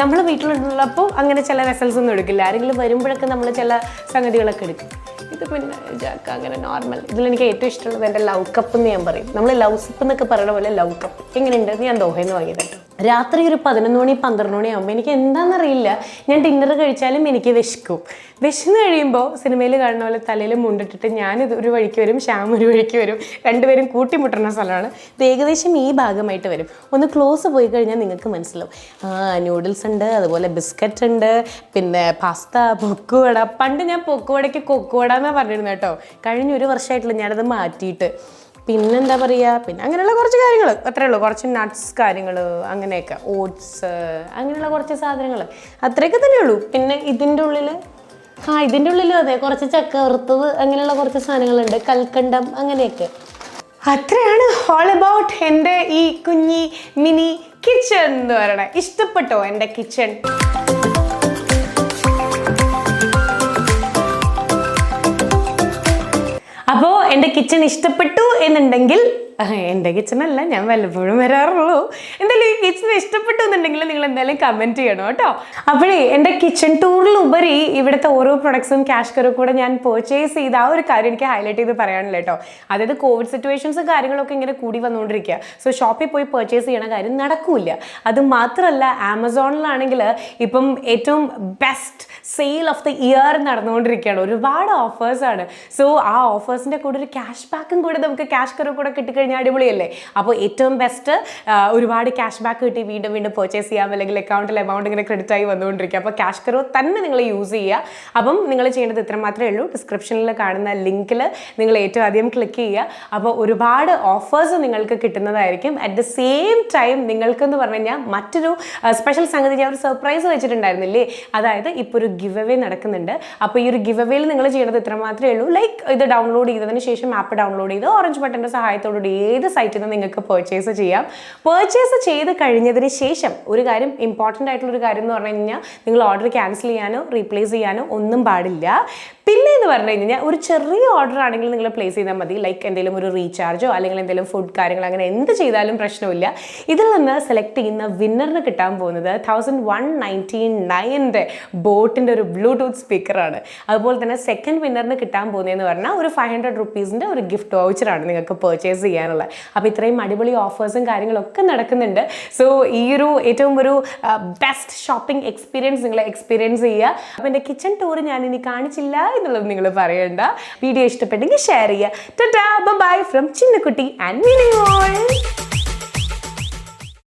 [SPEAKER 1] നമ്മൾ വീട്ടിലുള്ളപ്പോൾ അങ്ങനെ ചില വെസൽസ് ഒന്നും എടുക്കില്ല. ആരെങ്കിലും വരുമ്പോഴൊക്കെ നമ്മൾ ചില സംഗതികളൊക്കെ എടുക്കും. ഇത് പിന്നെ ജാക്ക അങ്ങനെ നോർമൽ. ഇതിലെനിക്ക് ഏറ്റവും ഇഷ്ടമുള്ളത് എൻ്റെ ലവ് കപ്പ് എന്ന് ഞാൻ പറയും. നമ്മൾ ലവ് സിപ്പ് എന്നൊക്കെ പറയുന്ന പോലെ ലവ് കപ്പ്. എങ്ങനെയുണ്ട്, ഞാൻ ദോഹയിൽ നിന്ന് വാങ്ങിയത് കേട്ടോ. രാത്രി ഒരു 11 മണി 12 മണിയാകുമ്പോൾ എനിക്ക് എന്താണെന്നറിയില്ല, ഞാൻ ഡിന്നർ കഴിച്ചാലും എനിക്ക് വിശക്കും. വിശന്ന് കഴിയുമ്പോൾ സിനിമയിൽ കാണുന്ന പോലെ തലയിൽ മുണ്ടിട്ടിട്ട് ഞാൻ ഒരു വഴിക്ക് വരും, ശ്യാം ഒരു വഴിക്ക് വരും, രണ്ടുപേരും കൂട്ടിമുട്ടുന്ന സ്ഥലമാണ്. ഇത് ഏകദേശം ഈ ഭാഗമായിട്ട് വരും. ഒന്ന് ക്ലോസ് പോയി കഴിഞ്ഞാൽ നിങ്ങൾക്ക് മനസ്സിലാവും. നൂഡിൽസ് ഉണ്ട്, അതുപോലെ ബിസ്ക്കറ്റ് ഉണ്ട്, പിന്നെ പാസ്ത, പൊക്കുവട. പണ്ട് ഞാൻ പൊക്കുവടയ്ക്ക് കൊക്കുവട എന്നാണ് പറഞ്ഞിരുന്നത് കേട്ടോ. കഴിഞ്ഞ 1 വർഷമായിട്ടുള്ള ഞാനത് മാറ്റിയിട്ട്. പിന്നെന്താ പറയുക, പിന്നെ അങ്ങനെയുള്ള കുറച്ച് കാര്യങ്ങൾ അത്രയേ ഉള്ളൂ. കുറച്ച് നട്ട്സ് കാര്യങ്ങൾ അങ്ങനെയൊക്കെ, ഓട്സ്, അങ്ങനെയുള്ള കുറച്ച് സാധനങ്ങൾ അത്രയൊക്കെ തന്നെ ഉള്ളൂ. പിന്നെ ഇതിൻ്റെ ഉള്ളിലും അതെ കുറച്ച് ചക്ക വറുത്തത്, അങ്ങനെയുള്ള കുറച്ച് സാധനങ്ങളുണ്ട്, കൽക്കണ്ടം, അങ്ങനെയൊക്കെ. അത്രയാണ് ഓൾ അബൌട്ട് എൻ്റെ ഈ കുഞ്ഞി മിനി കിച്ചൺ എന്ന് പറയണേ. ഇഷ്ടപ്പെട്ടോ എൻ്റെ കിച്ചൺ? അപ്പോൾ എൻ്റെ കിച്ചൺ ഇഷ്ടപ്പെട്ടു എന്നുണ്ടെങ്കിൽ, എൻ്റെ കിച്ചണല്ല, ഞാൻ വല്ലപ്പോഴും വരാറുള്ളൂ. എന്തായാലും ഈ കിച്ചൺ ഇഷ്ടപ്പെട്ടു എന്നുണ്ടെങ്കിൽ നിങ്ങൾ എന്തായാലും കമൻറ്റ് ചെയ്യണം കേട്ടോ. അപ്പോഴേ എൻ്റെ കിച്ചൺ ടൂറിലുപരി ഇവിടുത്തെ ഓരോ പ്രൊഡക്ട്സും CashKaro കൂടെ ഞാൻ പർച്ചേസ് ചെയ്ത ആ ഒരു കാര്യം എനിക്ക് ഹൈലൈറ്റ് ചെയ്ത് പറയാനില്ല കേട്ടോ. അതായത് കോവിഡ് സിറ്റുവേഷൻസും കാര്യങ്ങളൊക്കെ ഇങ്ങനെ കൂടി വന്നുകൊണ്ടിരിക്കുക. സോ ഷോപ്പിൽ പോയി പർച്ചേസ് ചെയ്യണ കാര്യം നടക്കില്ല. അത് മാത്രമല്ല, ആമസോണിലാണെങ്കിൽ ഇപ്പം ഏറ്റവും best sale of the year നടന്നുകൊണ്ടിരിക്കുകയാണ്. ഒരുപാട് ഓഫേഴ്സാണ്. സോ ആ ഓഫേഴ്സിൻ്റെ കൂടെ ഒരു ക്യാഷ് ബാക്കും കൂടെ നമുക്ക് CashKaro കൂടെ കിട്ടിക്കഴിഞ്ഞാൽ അടിപൊളിയല്ലേ. അപ്പോൾ ഏറ്റവും ബെസ്റ്റ്, ഒരുപാട് ക്യാഷ് ബാക്ക് കിട്ടി വീണ്ടും വീണ്ടും പർച്ചേസ് ചെയ്യാം, അല്ലെങ്കിൽ അക്കൗണ്ടിൽ എമൗണ്ട് ഇങ്ങനെ ക്രെഡിറ്റ് ആയി വന്നുകൊണ്ടിരിക്കുക. അപ്പോൾ CashKaro തന്നെ നിങ്ങൾ യൂസ് ചെയ്യുക. അപ്പം നിങ്ങൾ ചെയ്യേണ്ടത് ഇത്ര മാത്രമേ ഉള്ളൂ. ഡിസ്ക്രിപ്ഷനിൽ കാണുന്ന ലിങ്കിൽ നിങ്ങൾ ഏറ്റവും ആദ്യം ക്ലിക്ക് ചെയ്യുക. അപ്പോൾ ഒരുപാട് ഓഫേഴ്സ് നിങ്ങൾക്ക് കിട്ടുന്നതായിരിക്കും. അറ്റ് ദ സെയിം ടൈം നിങ്ങൾക്കെന്ന് പറഞ്ഞു കഴിഞ്ഞാൽ മറ്റൊരു സ്പെഷ്യൽ സംഗതി ഞാൻ ഒരു സർപ്രൈസ് വെച്ചിട്ടുണ്ടായിരുന്നില്ലേ. അതായത് ഇപ്പോൾ ഒരു ഗിവ് അവേ നടക്കുന്നുണ്ട്. അപ്പോൾ ഈ ഒരു ഗിവ് അവേയിൽ നിങ്ങൾ ചെയ്യേണ്ടത് ഇത്ര മാത്രമേ ഉള്ളൂ. ലൈക്ക് ഇത് ഡൗൺലോഡ് ചെയ്തതിന് ശേഷം ആപ്പ് ഡൗൺലോഡ് ചെയ്ത് ഓറഞ്ച് ബട്ടൻ്റെ സഹായത്തോടുകൂടി ഏത് സൈറ്റിൽ നിന്ന് നിങ്ങൾക്ക് പർച്ചേസ് ചെയ്യാം. പർച്ചേസ് ചെയ്ത് കഴിഞ്ഞതിന് ശേഷം ഒരു കാര്യം, ഇമ്പോർട്ടൻ്റ് ആയിട്ടുള്ളൊരു കാര്യം എന്ന് പറഞ്ഞു കഴിഞ്ഞാൽ, നിങ്ങൾ ഓർഡർ ക്യാൻസൽ ചെയ്യാനോ റീപ്ലേസ് ചെയ്യാനോ ഒന്നും പാടില്ല. പിന്നെ എന്ന് പറഞ്ഞു കഴിഞ്ഞാൽ ഒരു ചെറിയ ഓർഡർ ആണെങ്കിൽ നിങ്ങൾ പ്ലേസ് ചെയ്താൽ മതി. ലൈക്ക് എന്തെങ്കിലും ഒരു റീചാർജോ അല്ലെങ്കിൽ എന്തെങ്കിലും ഫുഡ് കാര്യങ്ങൾ, അങ്ങനെ എന്ത് ചെയ്താലും പ്രശ്നമില്ല. ഇതിൽ നിന്ന് സെലക്ട് ചെയ്യുന്ന വിന്നറിന് കിട്ടാൻ പോകുന്നത് 1199 ബോട്ടിൻ്റെ ഒരു ബ്ലൂടൂത്ത് സ്പീക്കറാണ്. അതുപോലെ തന്നെ സെക്കൻഡ് വിന്നറിന് കിട്ടാൻ പോകുന്നതെന്ന് പറഞ്ഞാൽ ഒരു 500 റുപ്പീസിൻ്റെ ഒരു ഗിഫ്റ്റ് വൗച്ചറാണ് നിങ്ങൾക്ക് പർച്ചേസ് ചെയ്യാനുള്ളത്. അപ്പോൾ ഇത്രയും അടിപൊളി ഓഫേഴ്സും കാര്യങ്ങളൊക്കെ നടക്കുന്നുണ്ട്. സോ ഈ ഒരു ഏറ്റവും ഒരു ബെസ്റ്റ് ഷോപ്പിംഗ് എക്സ്പീരിയൻസ് നിങ്ങൾ എക്സ്പീരിയൻസ് ചെയ്യുക. അപ്പോൾ എൻ്റെ കിച്ചൺ ടൂർ ഞാൻ ഇനി കാണിച്ചില്ല എന്നുള്ളത് നിങ്ങൾ പറയണ്ട. വീഡിയോ ഇഷ്ടപ്പെട്ടെങ്കിൽ ഷെയർ ചെയ്യുക. Tata bye from Chinnakkutty and Mini mall.